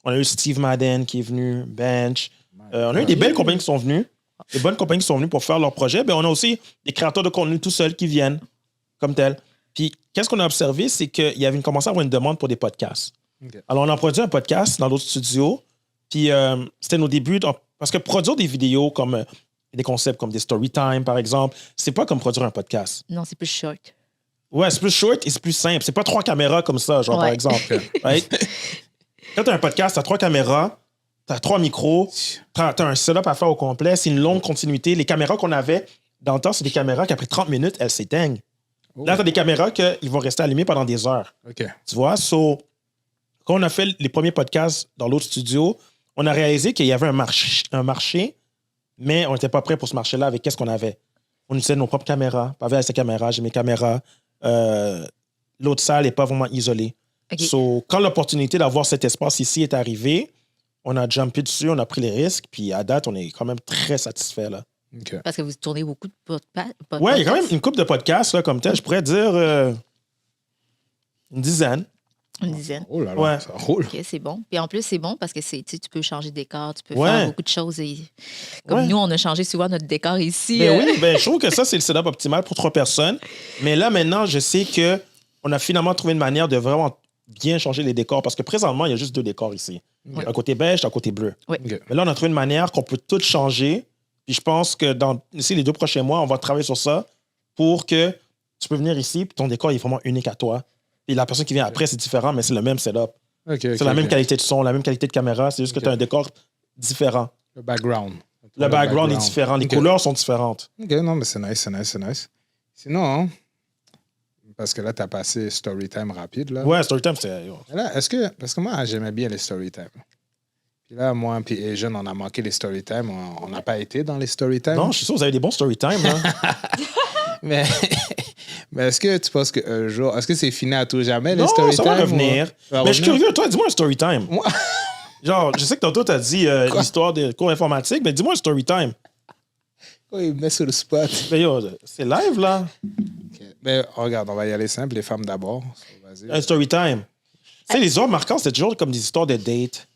Speaker 3: a eu Steve Madden qui est venu, Bench. On a eu des belles compagnies qui sont venues. Des bonnes compagnies qui sont venues pour faire leur projet. Mais on a aussi des créateurs de contenu tout seuls qui viennent, comme tel. Puis, qu'est-ce qu'on a observé, c'est qu'il y avait commencé à avoir une demande pour des podcasts. Okay. Alors, on a produit un podcast dans l'autre studio. Puis, c'était nos débuts. Parce que produire des vidéos comme des concepts comme des story time, par exemple, c'est pas comme produire un podcast.
Speaker 2: Non, c'est plus short.
Speaker 3: Ouais, c'est plus short et c'est plus simple. C'est pas 3 caméras comme ça, genre, par exemple. Right? Quand t'as un podcast, t'as 3 caméras, t'as 3 micros, t'as un setup à faire au complet. C'est une longue continuité. Les caméras qu'on avait dans le temps, c'est des caméras qu'après 30 minutes, elles s'éteignent. Là, t'as des caméras qu'ils vont rester allumées pendant des heures.
Speaker 1: Okay.
Speaker 3: Tu vois? So, quand on a fait les premiers podcasts dans l'autre studio, on a réalisé qu'il y avait un marché, mais on n'était pas prêt pour ce marché-là avec qu'est-ce qu'on avait. On utilisait nos propres caméras. Pavel a ses caméras, j'ai mes caméras. L'autre salle n'est pas vraiment isolée. Okay. So, quand l'opportunité d'avoir cet espace ici est arrivée, on a jumpé dessus, on a pris les risques, puis à date, on est quand même très satisfait là.
Speaker 2: Okay. Parce que vous tournez beaucoup de podcasts.
Speaker 3: Oui, il y a quand même une couple de podcasts là, comme tel. Je pourrais dire une dizaine.
Speaker 2: Une dizaine.
Speaker 1: Oh là là, ça roule.
Speaker 2: OK, c'est bon. Puis en plus, c'est bon parce que tu peux changer de décor, tu peux faire beaucoup de choses. Et comme nous, on a changé souvent notre décor ici.
Speaker 3: Ben oui, je trouve que ça, c'est le setup optimal pour 3 personnes. Mais là, maintenant, je sais qu'on a finalement trouvé une manière de vraiment bien changer les décors parce que présentement, il y a juste 2 décors ici. Oui. Un côté beige et un côté bleu.
Speaker 2: Oui.
Speaker 3: Okay. Mais là, on a trouvé une manière qu'on peut tout changer. Puis je pense que d'ici les 2 prochains mois, on va travailler sur ça pour que tu peux venir ici puis ton décor est vraiment unique à toi. Et la personne qui vient après, c'est différent, mais c'est le même setup. C'est la même qualité de son, la même qualité de caméra. C'est juste que tu as un décor différent.
Speaker 1: Le background.
Speaker 3: Le background est différent. Les couleurs sont différentes.
Speaker 1: OK, non, mais c'est nice. Sinon, hein, parce que là, tu as passé Storytime rapide. Là.
Speaker 3: Ouais, Storytime, c'est...
Speaker 1: Là, parce que moi, j'aimais bien les Storytime. Puis là, moi et Jeune, on a manqué les Storytime. On n'a pas été dans les Storytime.
Speaker 3: Non, je suis sûr que vous avez des bons Storytime. Hein?
Speaker 1: Mais est-ce que tu penses qu'un jour... Est-ce que c'est fini à tout jamais, les Storytime?
Speaker 3: Non, ça va revenir. Mais je suis curieux. Toi, dis-moi un Storytime.
Speaker 1: Moi?
Speaker 3: Genre, je sais que tantôt, tu as dit l'histoire des cours informatiques, mais dis-moi un Storytime.
Speaker 1: Oh, il me met sur le spot.
Speaker 3: Mais yo, c'est live, là.
Speaker 1: OK. Mais regarde, on va y aller simple. Les femmes d'abord. So, vas-y.
Speaker 3: Un story time. Tu sais, les histoires marquantes, c'était toujours comme des histoires de date.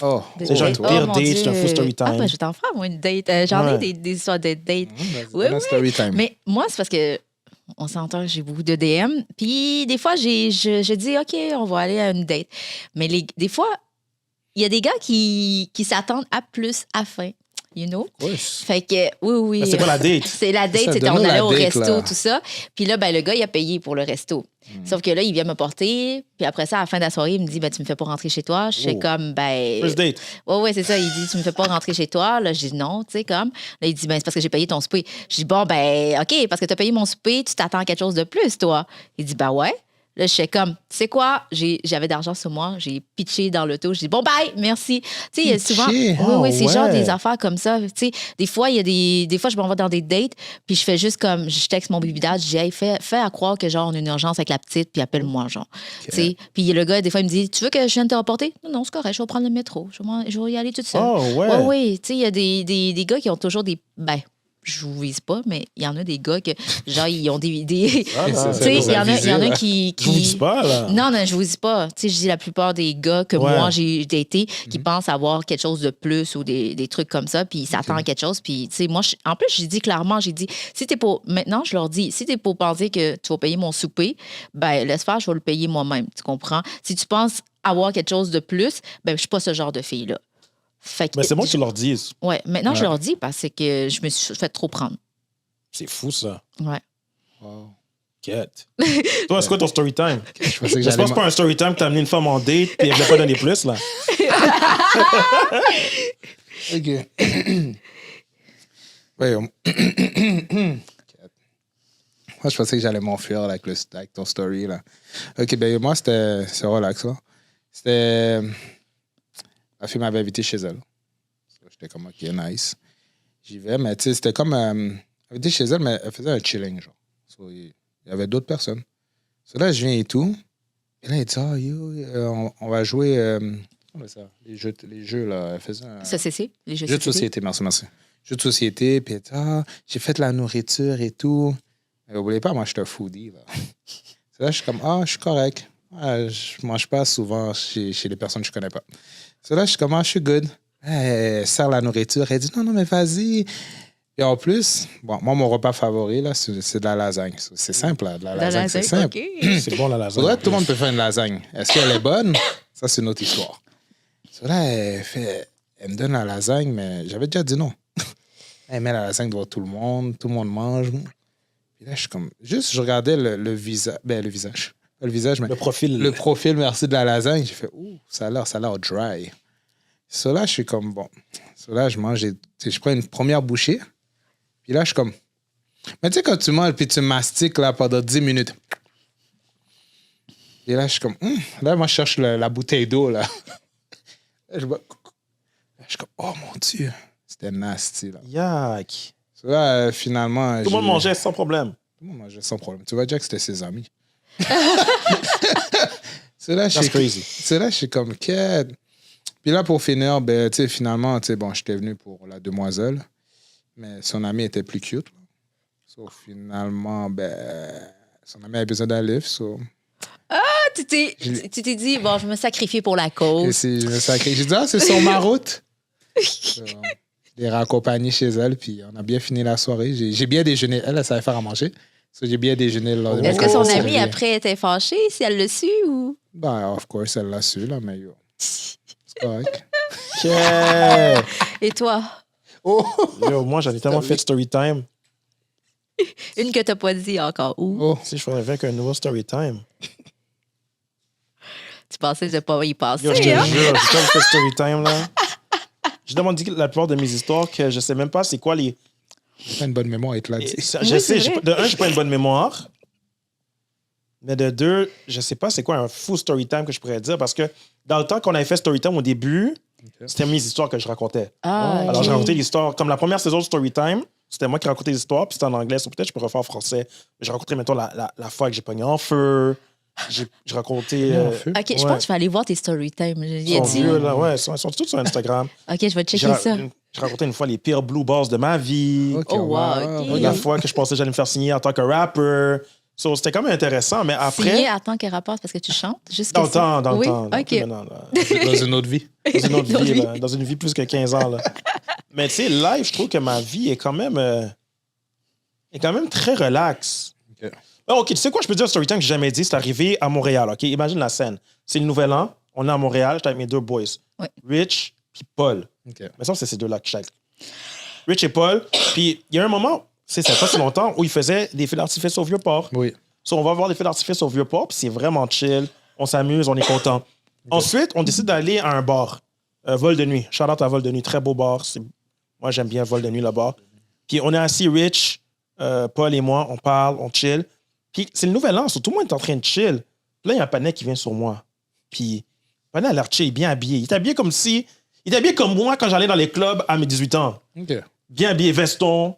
Speaker 1: Oh,
Speaker 3: C'est genre une pire
Speaker 2: mon
Speaker 3: date,
Speaker 2: Dieu.
Speaker 3: c'est un faux story time.
Speaker 2: Ah, ben, je vais t'en faire, moi, une date. J'en
Speaker 3: Ouais.
Speaker 2: ai des histoires de date.
Speaker 1: vas-y,
Speaker 2: Oui,
Speaker 1: donne un story time.
Speaker 2: Mais moi, c'est parce que on s'entend, j'ai beaucoup de DM. Puis des fois, je dis, OK, on va aller à une date. Mais des fois, il y a des gars qui s'attendent à plus à fin. You know?
Speaker 1: Oui.
Speaker 2: Fait que, oui.
Speaker 3: Mais c'est quoi la date?
Speaker 2: C'est la date,
Speaker 1: Ça,
Speaker 2: c'était on
Speaker 1: donne-nous
Speaker 2: allait
Speaker 1: la
Speaker 2: au
Speaker 1: date,
Speaker 2: resto,
Speaker 1: là.
Speaker 2: tout ça. Puis là, ben, le gars, il a payé pour le resto. Sauf que là, il vient me porter. Puis après ça, à la fin de la soirée, il me dit, ben, tu me fais pas rentrer chez toi. Je fais
Speaker 3: Oh.
Speaker 2: comme, ben.
Speaker 3: First date.
Speaker 2: Ouais, c'est ça. Il dit, tu me fais pas rentrer chez toi. Là, je dis non, tu sais, comme. Là, il dit, ben, c'est parce que j'ai payé ton souper. Je dis, bon, ben, OK, parce que tu as payé mon souper, tu t'attends à quelque chose de plus, toi. Il dit, ben, ouais. Là, je fais comme, tu sais quoi, j'avais d'argent sur moi, j'ai pitché dans l'auto, je dis, bon, bye, merci. Tu sais, il y a souvent.
Speaker 1: Pitché?
Speaker 2: Oui, c'est
Speaker 3: ouais.
Speaker 2: genre des affaires comme ça. Tu sais, des fois, il y a des fois, je m'en vais dans des dates, puis je fais juste comme, je texte mon baby dad, je dis, hey, fais à croire que, genre, on a une urgence avec la petite, puis appelle-moi, genre. Tu sais, puis le gars, des fois, il me dit, tu veux que je vienne te rapporter? Non, c'est correct, je vais prendre le métro, je vais y aller toute seule.
Speaker 3: Oh, ouais.
Speaker 2: Oui, tu sais, il y a des gars qui ont toujours des. Ben, je vous vise pas, mais il y en a des gars que, genre, ils ont des.
Speaker 3: Ah, là.
Speaker 2: Tu sais, il y en a qui.
Speaker 3: Je vous dis pas, là.
Speaker 2: Non, je vous dis pas. Tu sais, je dis la plupart des gars que
Speaker 3: Ouais.
Speaker 2: moi, j'ai daté qui pensent avoir quelque chose de plus ou des trucs comme ça, puis ils s'attendent à quelque chose. Puis, tu sais, moi, en plus, j'ai dit clairement, si t'es pour. Maintenant, je leur dis, si t'es pour penser que tu vas payer mon souper, ben, laisse faire, je vais le payer moi-même. Tu comprends? Si tu penses avoir quelque chose de plus, ben, je suis pas ce genre de fille-là. Fait que,
Speaker 3: Mais c'est bon que tu leur dises.
Speaker 2: Ouais, maintenant, je
Speaker 1: Ouais.
Speaker 2: leur dis parce que je me suis fait trop prendre.
Speaker 3: C'est fou, ça.
Speaker 2: Ouais.
Speaker 1: Wow.
Speaker 3: Quête. Toi, c'est quoi ton story time?
Speaker 1: Je pensais que
Speaker 3: J'espère
Speaker 1: j'allais
Speaker 3: que c'est pas un story time que t'as amené une femme en date puis elle voulait pas donner plus, là.
Speaker 1: OK. Voyons. Moi, je pensais que j'allais m'enfuir avec ton story, là. OK, ben moi, c'est relax, là. C'était... La fille m'avait invité chez elle. J'étais comme, OK, nice. J'y vais, mais tu sais, c'était comme... invité chez elle, mais elle faisait un chilling, genre. So, il y avait d'autres personnes. So, là, je viens et tout. Et là, il dit, ah, yo, on va jouer... comment on fait ça? Les jeux, là. Elle faisait un...
Speaker 2: Ça, c'est les jeux
Speaker 1: Jeux de société, merci. Jeux de société, puis j'ai fait de la nourriture et tout. Mais n'oubliez pas, moi, je suis un foodie. Là. C'est là, je suis comme, je suis correct. Je mange pas souvent chez les personnes que je connais pas. C'est là, je suis comme, je suis good. Elle sert la nourriture. Elle dit, non, mais vas-y. Et en plus, bon, moi, mon repas favori, là, c'est de la lasagne. C'est simple, là. De la lasagne, c'est simple.
Speaker 2: OK.
Speaker 3: C'est bon, la lasagne.
Speaker 1: Faudrait que tout le monde peut faire une lasagne. Est-ce qu'elle est bonne? Ça, c'est une autre histoire. C'est là, elle me donne la lasagne, mais j'avais déjà dit non. Elle met la lasagne devant tout le monde mange. Puis là, je suis comme... Juste, je regardais le visage. Ben, le visage. Pas le visage, mais...
Speaker 3: Le profil.
Speaker 1: Le profil, merci, de la lasagne. J'ai fait, ça a l'air dry. So là, je suis comme, bon... So là, je mange, je prends une première bouchée. Puis là, je suis comme... Mais tu sais, quand tu manges, puis tu mastiques, là, pendant 10 minutes... Et là, je suis comme... Là, moi, je cherche la bouteille d'eau, là. Là, je suis comme, oh mon Dieu, c'était nasty, là.
Speaker 3: Yak.
Speaker 1: So là, finalement...
Speaker 3: Tout le monde mangeait sans problème.
Speaker 1: Tout le monde mangeait sans problème. Tu vois déjà que c'était ses amis. So là,
Speaker 3: That's crazy.
Speaker 1: So là, je suis comme, quête. Puis là, pour finir, ben, tu sais, finalement, tu sais, bon, j'étais venu pour la demoiselle, mais son ami était plus cute. Là. So, finalement, ben, son ami avait besoin d'un livre, so...
Speaker 2: Tu t'es dit, bon, je vais me sacrifier pour la
Speaker 1: Et
Speaker 2: cause.
Speaker 1: je me sacré. J'ai dit, c'est sur ma route. So, je l'ai raccompagnée chez elle, puis on a bien fini la soirée. J'ai bien déjeuné. Elle savait faire à manger. So, j'ai bien déjeuné le lendemain.
Speaker 2: Est-ce que son
Speaker 1: C'est
Speaker 2: ami,
Speaker 1: bien.
Speaker 2: après, était fâché, si elle le su ou.
Speaker 1: Ben, of course, elle l'a su, là, mais yo. C'est correct.
Speaker 3: Yeah.
Speaker 2: Et toi?
Speaker 3: Yo, moi, j'en ai tellement fait de story time.
Speaker 2: Une que t'as pas dit encore. Ou
Speaker 1: Oh,
Speaker 3: Si je ferais avec un nouveau story time.
Speaker 2: tu pensais de pas y passer,
Speaker 3: Yo, je te
Speaker 2: hein?
Speaker 3: jure, j'ai tellement fait de story time, là. Je demande la plupart de mes histoires que je sais même pas c'est quoi les...
Speaker 1: j'ai pas une bonne mémoire, il te l'a dit.
Speaker 3: Je
Speaker 2: c'est
Speaker 3: sais,
Speaker 2: vrai.
Speaker 3: de un, j'ai pas une bonne mémoire. Mais de deux, je sais pas c'est quoi un fou story time que je pourrais dire parce que dans le temps qu'on avait fait story time au début, c'était mes histoires que je racontais.
Speaker 2: Ah,
Speaker 3: Alors,
Speaker 2: ok.
Speaker 3: j'ai raconté l'histoire. Comme la première saison de Storytime, c'était moi qui racontais l'histoire, puis c'était en anglais, ou peut-être je peux refaire en français. J'ai raconté, mettons, la fois que j'ai pogné en feu. J'ai raconté.
Speaker 1: En feu.
Speaker 2: Ok, je
Speaker 3: Ouais.
Speaker 2: pense que je vais aller voir tes story time. Il a
Speaker 3: Son
Speaker 2: dit.
Speaker 3: vieux, là, ouais, ils sont tous sur Instagram.
Speaker 2: Ok, je vais checker ça.
Speaker 3: Je racontais une fois les pires blue balls de ma vie.
Speaker 1: Ok,
Speaker 2: Oh, wow, ok.
Speaker 3: La fois que je pensais que j'allais me faire signer en tant que rapper. So, c'était quand même intéressant, mais après...
Speaker 2: Signé en tant que rappeur parce que tu chantes?
Speaker 3: Dans le temps, dans le
Speaker 2: oui?
Speaker 3: temps.
Speaker 2: OK.
Speaker 3: Maintenant, là.
Speaker 1: Dans une autre vie.
Speaker 3: Dans une autre
Speaker 2: Dans
Speaker 3: vie,
Speaker 2: vie.
Speaker 3: là. Dans une vie plus que 15 ans. Là. Mais tu sais, live, je trouve que ma vie est quand même très relaxe.
Speaker 1: Ok.
Speaker 3: OK, tu sais quoi, je peux dire un story time que j'ai jamais dit, c'est arrivé à Montréal, OK? Imagine la scène. C'est le nouvel an, on est à Montréal, j'étais avec mes 2 boys.
Speaker 2: Oui.
Speaker 3: Rich puis Paul.
Speaker 1: Ok.
Speaker 3: Mais ça, c'est ces deux-là que je suis. Rich et Paul. Puis il y a un moment, ça fait pas si longtemps, où ils faisaient des feux d'artifice au Vieux-Port.
Speaker 1: Oui.
Speaker 3: So, on va voir des feux d'artifice au Vieux-Port, puis c'est vraiment chill. On s'amuse, on est content. Ensuite, on décide d'aller à un bar. Vol de nuit. Shout-out à Vol de nuit. Très beau bar. Moi, j'aime bien Vol de nuit, le bar. Puis on est assis, Rich, Paul et moi, on parle, on chill. Puis c'est le nouvel an, so, tout le monde est en train de chill. Puis là, il y a un panais qui vient sur moi. Puis le panais a l'air chill, bien habillé. Il est habillé comme si... Il est habillé comme moi quand j'allais dans les clubs à mes 18 ans.
Speaker 1: Ok.
Speaker 3: Bien habillé, veston,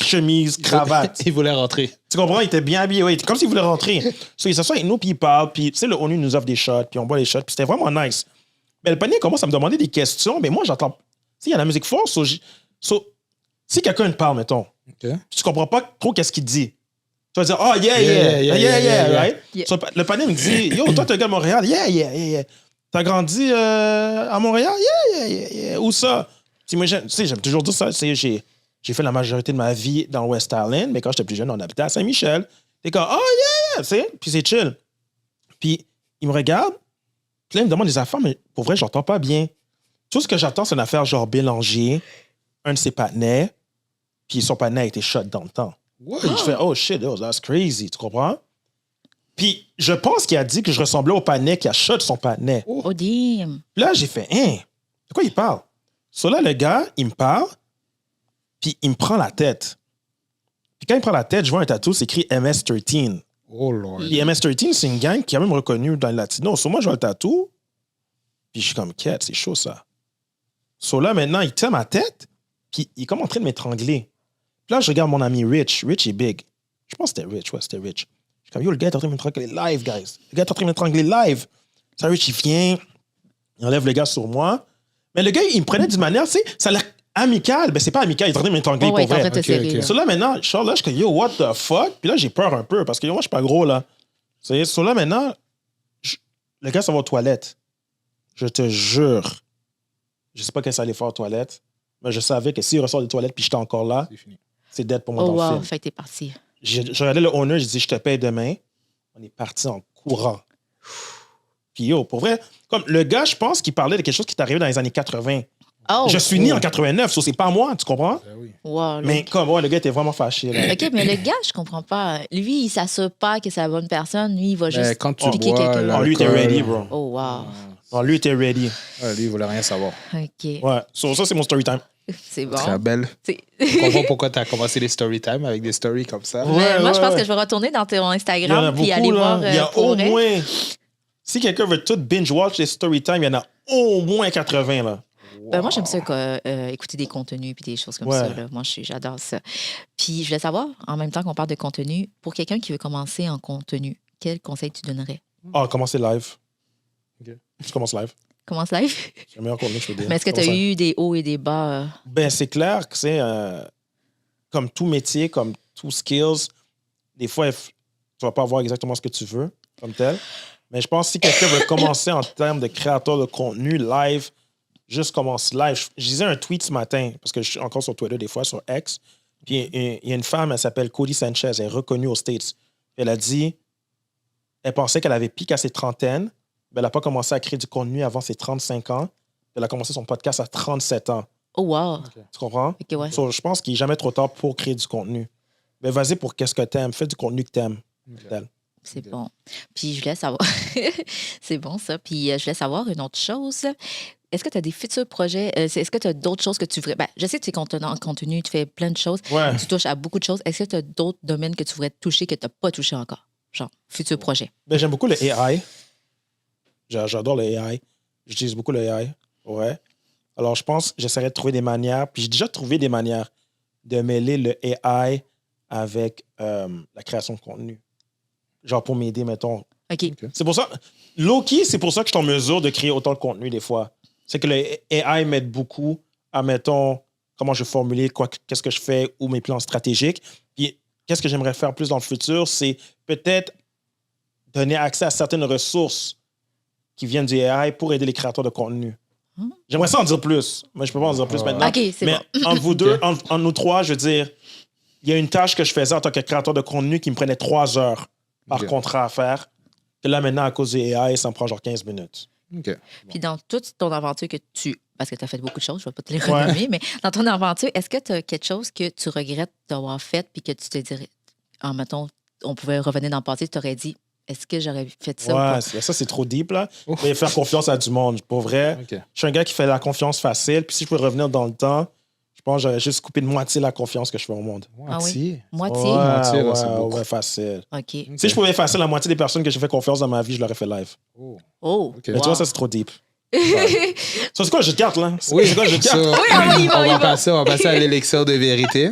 Speaker 3: chemise, cravate.
Speaker 1: Il voulait rentrer.
Speaker 3: Tu comprends? Il était bien habillé, oui. Comme s'il voulait rentrer. So, il s'assoit avec nous, puis il parle. Puis, tu sais, le ONU nous offre des shots, puis on boit les shots. Puis c'était vraiment nice. Mais le panier commence à me demander des questions, mais moi, j'entends... Tu sais, il y a la musique forte. Si quelqu'un te parle, mettons,
Speaker 1: Ok.
Speaker 3: tu comprends pas trop qu'est-ce qu'il dit. Tu vas dire, oh, yeah, right?
Speaker 2: Yeah.
Speaker 3: So, le panier me dit, yo, toi, t'es un gars de Montréal, yeah. T'as grandi à Montréal, yeah. Où ça? Tu sais, j'aime toujours dire ça. Tu sais, j'ai fait la majorité de ma vie dans West Island, mais quand j'étais plus jeune, on habitait à Saint-Michel. T'es comme, oh, yeah, tu sais, puis c'est chill. Puis il me regarde, puis là, il me demande des affaires, mais pour vrai, j'entends pas bien. Tout ce que j'attends, c'est une affaire genre Bélanger, un de ses partenaires, puis son partenaire a été shot dans le temps.
Speaker 1: What?
Speaker 3: Puis je fais, oh shit, oh, that's crazy, tu comprends? Puis je pense qu'il a dit que je ressemblais au partenaire qui a shot son partenaire.
Speaker 2: Oh, damn.
Speaker 3: Puis là, j'ai fait, hein, de quoi il parle? So là, le gars, il me parle, puis il me prend la tête. Puis quand il me prend la tête, je vois un tatou, c'est écrit MS-13.
Speaker 1: Oh, Lord.
Speaker 3: Puis MS-13, c'est une gang qui est même reconnue dans le latino. So moi, je vois le tatou, puis je suis comme, quête, c'est chaud ça. So là, maintenant, il tient ma tête, puis il est comme en train de m'étrangler. Puis là, je regarde mon ami Rich. Rich est big. Je pense que c'était Rich. Ouais, c'était Rich. Je suis comme, yo, le gars est en train de m'étrangler live, guys. Le gars est en train de m'étrangler live. Ça, Rich, il vient, il enlève le gars sur moi. Mais le gars, il me prenait d'une manière, tu sais, ça a l'air amical. Ben, c'est pas amical, il est en train de m'étrangler
Speaker 2: Oh, ouais,
Speaker 3: pour
Speaker 2: il est en
Speaker 3: vrai.
Speaker 2: train de te
Speaker 1: Ok,
Speaker 2: serrer.
Speaker 1: ok.
Speaker 2: là.
Speaker 3: So là, maintenant, je sors là, je suis comme, yo, what the fuck? Puis là, j'ai peur un peu parce que yo, moi, je suis pas gros, là. So là, maintenant, le gars, ça va aux toilettes. Je te jure. Je sais pas qu'est-ce que ça allait faire aux toilettes, mais je savais que s'il ressort des toilettes puis j'étais encore là,
Speaker 1: C'est fini.
Speaker 3: c'est dead pour moi
Speaker 2: Oh,
Speaker 3: dans le
Speaker 2: wow.
Speaker 3: film.
Speaker 2: Fait que t'es parti.
Speaker 3: Je regardais le owner, je dis, je te paye demain. On est parti en courant. Puis yo, pour vrai, comme le gars, je pense qu'il parlait de quelque chose qui est arrivé dans les années 80.
Speaker 2: Oh.
Speaker 3: Je suis né en 89, so c'est pas moi, tu comprends?
Speaker 1: Ben oui.
Speaker 2: Wow,
Speaker 3: Mais comme, ouais, le gars était vraiment fâché. Là.
Speaker 2: OK, mais le gars, je comprends pas. Lui, il s'assure pas que c'est la bonne personne. Lui, il va
Speaker 1: Ben,
Speaker 2: juste
Speaker 1: quand tu
Speaker 2: piquer
Speaker 1: bois,
Speaker 2: quelqu'un.
Speaker 1: là,
Speaker 3: Oh, lui était ready, bro.
Speaker 2: Oh, wow.
Speaker 3: Oh, lui était ready.
Speaker 1: Lui, il voulait rien savoir.
Speaker 2: OK.
Speaker 3: Ouais, so, ça, c'est mon story time.
Speaker 2: C'est bon.
Speaker 1: Très belle.
Speaker 2: C'est-
Speaker 1: Je comprends pourquoi tu as commencé les story time avec des stories comme ça.
Speaker 3: Ouais.
Speaker 2: Mais moi, je pense
Speaker 3: ouais.
Speaker 2: que je vais retourner dans ton
Speaker 3: Il y en a
Speaker 2: Instagram
Speaker 3: beaucoup,
Speaker 2: puis aller
Speaker 3: là.
Speaker 2: voir
Speaker 3: Il y a
Speaker 2: pour
Speaker 3: au
Speaker 2: vrai.
Speaker 3: moins... Si quelqu'un veut tout binge-watch les story time, il y en a au moins 80, là.
Speaker 2: Ben, moi, j'aime ça écouter des contenus puis des choses comme
Speaker 3: Ouais.
Speaker 2: ça. Là. Moi, j'adore ça. Puis, je voulais savoir, en même temps qu'on parle de contenu, pour quelqu'un qui veut commencer en contenu, quel conseil tu donnerais?
Speaker 3: Ah, commencer live.
Speaker 1: Ok.
Speaker 3: Je commence live.
Speaker 2: Commence live.
Speaker 3: C'est le meilleur contenu que je peux dire.
Speaker 2: Mais est-ce que tu as
Speaker 3: Commence
Speaker 2: eu des hauts et des bas?
Speaker 3: Ben, c'est clair que c'est comme tout métier, comme tout skills, des fois, tu vas pas avoir exactement ce que tu veux comme tel. Mais je pense que si quelqu'un veut commencer en termes de créateur de contenu live, juste commence live. Je disais un tweet ce matin, parce que je suis encore sur Twitter des fois, sur X. Puis il y a une femme, elle s'appelle Cody Sanchez, elle est reconnue aux States. Elle a dit, elle pensait qu'elle avait piqué à ses trentaines, mais elle n'a pas commencé à créer du contenu avant ses 35 ans. Elle a commencé son podcast à 37 ans.
Speaker 2: Oh, wow.
Speaker 3: Tu comprends?
Speaker 2: OK, ouais.
Speaker 3: So, je pense qu'il n'est jamais trop tard pour créer du contenu. Mais vas-y pour qu'est-ce que t'aimes. Fais du contenu que t'aimes. Tel.
Speaker 2: C'est bon. Puis je voulais savoir. C'est bon, ça. Puis je voulais savoir une autre chose. Est-ce que tu as des futurs projets? Est-ce que tu as d'autres choses que tu voudrais. Ben, je sais que tu es en contenu, tu fais plein de choses.
Speaker 3: Ouais.
Speaker 2: Tu touches à beaucoup de choses. Est-ce que tu as d'autres domaines que tu voudrais toucher que tu n'as pas touché encore? Genre, futur projet.
Speaker 3: Ben, j'aime beaucoup le AI. J'adore le AI. J'utilise beaucoup le AI. Ouais. Alors, je pense que j'essaierai de trouver des manières. Puis j'ai déjà trouvé des manières de mêler le AI avec la création de contenu. Genre pour m'aider, mettons.
Speaker 2: OK.
Speaker 3: C'est pour ça, low-key, c'est pour ça que je suis en mesure de créer autant de contenu des fois. C'est que le AI m'aide beaucoup admettons, comment je vais formuler, qu'est-ce que je fais ou mes plans stratégiques. Puis, qu'est-ce que j'aimerais faire plus dans le futur, c'est peut-être donner accès à certaines ressources qui viennent du AI pour aider les créateurs de contenu. J'aimerais ça en dire plus, mais je peux pas en dire plus maintenant.
Speaker 2: OK, c'est
Speaker 3: mais
Speaker 2: bon.
Speaker 3: entre vous deux, entre nous trois, je veux dire, il y a une tâche que je faisais en tant que créateur de contenu qui me prenait 3 heures par contrat à faire, que là, maintenant, à cause du AI, ça me prend genre 15 minutes.
Speaker 1: OK.
Speaker 2: Puis dans toute ton aventure que tu... Parce que tu as fait beaucoup de choses, je ne vais pas te les renommer, mais dans ton aventure, est-ce que tu as quelque chose que tu regrettes d'avoir fait puis que tu te dirais, mettons, on pouvait revenir dans le passé, tu t'aurais dit, est-ce que j'aurais fait ça ou pas?
Speaker 3: Ça, c'est trop deep, là. Mais faire confiance à du monde, pour vrai.
Speaker 1: OK.
Speaker 3: Je suis un gars qui fait la confiance facile, puis si je pouvais revenir dans le temps, je pense que j'aurais juste coupé de moitié la confiance que je fais au monde.
Speaker 1: Moitié.
Speaker 2: Moitié?
Speaker 1: Moitié, là, c'est beaucoup.
Speaker 3: Ouais, facile.
Speaker 2: OK.
Speaker 3: Si je pouvais effacer la moitié des personnes que j'ai fait confiance dans ma vie, je l'aurais fait live.
Speaker 1: Oh.
Speaker 2: Oh!
Speaker 1: OK.
Speaker 3: Mais tu vois, ça, c'est trop deep. Ça, c'est quoi le jeu de cartes, là?
Speaker 1: Oui,
Speaker 3: C'est quoi le jeu de cartes?
Speaker 1: on va passer à l'élixir de vérité.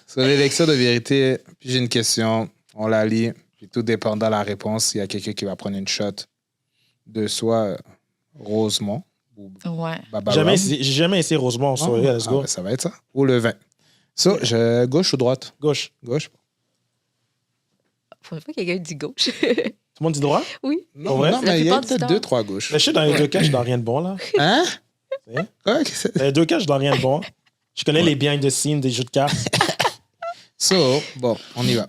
Speaker 1: Sur l'élixir de vérité, puis j'ai une question, on la lit, puis tout dépendant de la réponse, il y a quelqu'un qui va prendre une shot de soit Rosemont ou
Speaker 2: Ouais.
Speaker 3: J'ai jamais essayé Rosemont, sorry, let's go.
Speaker 1: Ça va être ça. Ou le vin. Gauche ou droite?
Speaker 3: Gauche.
Speaker 1: Gauche.
Speaker 2: Faut pas que quelqu'un dit gauche.
Speaker 3: Tout le monde dit droit?
Speaker 2: Oui.
Speaker 1: Non,
Speaker 3: Ouais.
Speaker 1: non, mais il y a
Speaker 2: plupart du
Speaker 1: peut-être
Speaker 2: temps.
Speaker 1: 2-3 gauches.
Speaker 3: Mais je sais, dans les deux cas, je suis dans rien de bon, là.
Speaker 1: Hein?
Speaker 3: Hein?
Speaker 1: Ouais,
Speaker 3: Dans les deux cas, je suis dans rien de bon. Je connais les behind the scenes des jeux de cartes.
Speaker 1: Bon, on y va.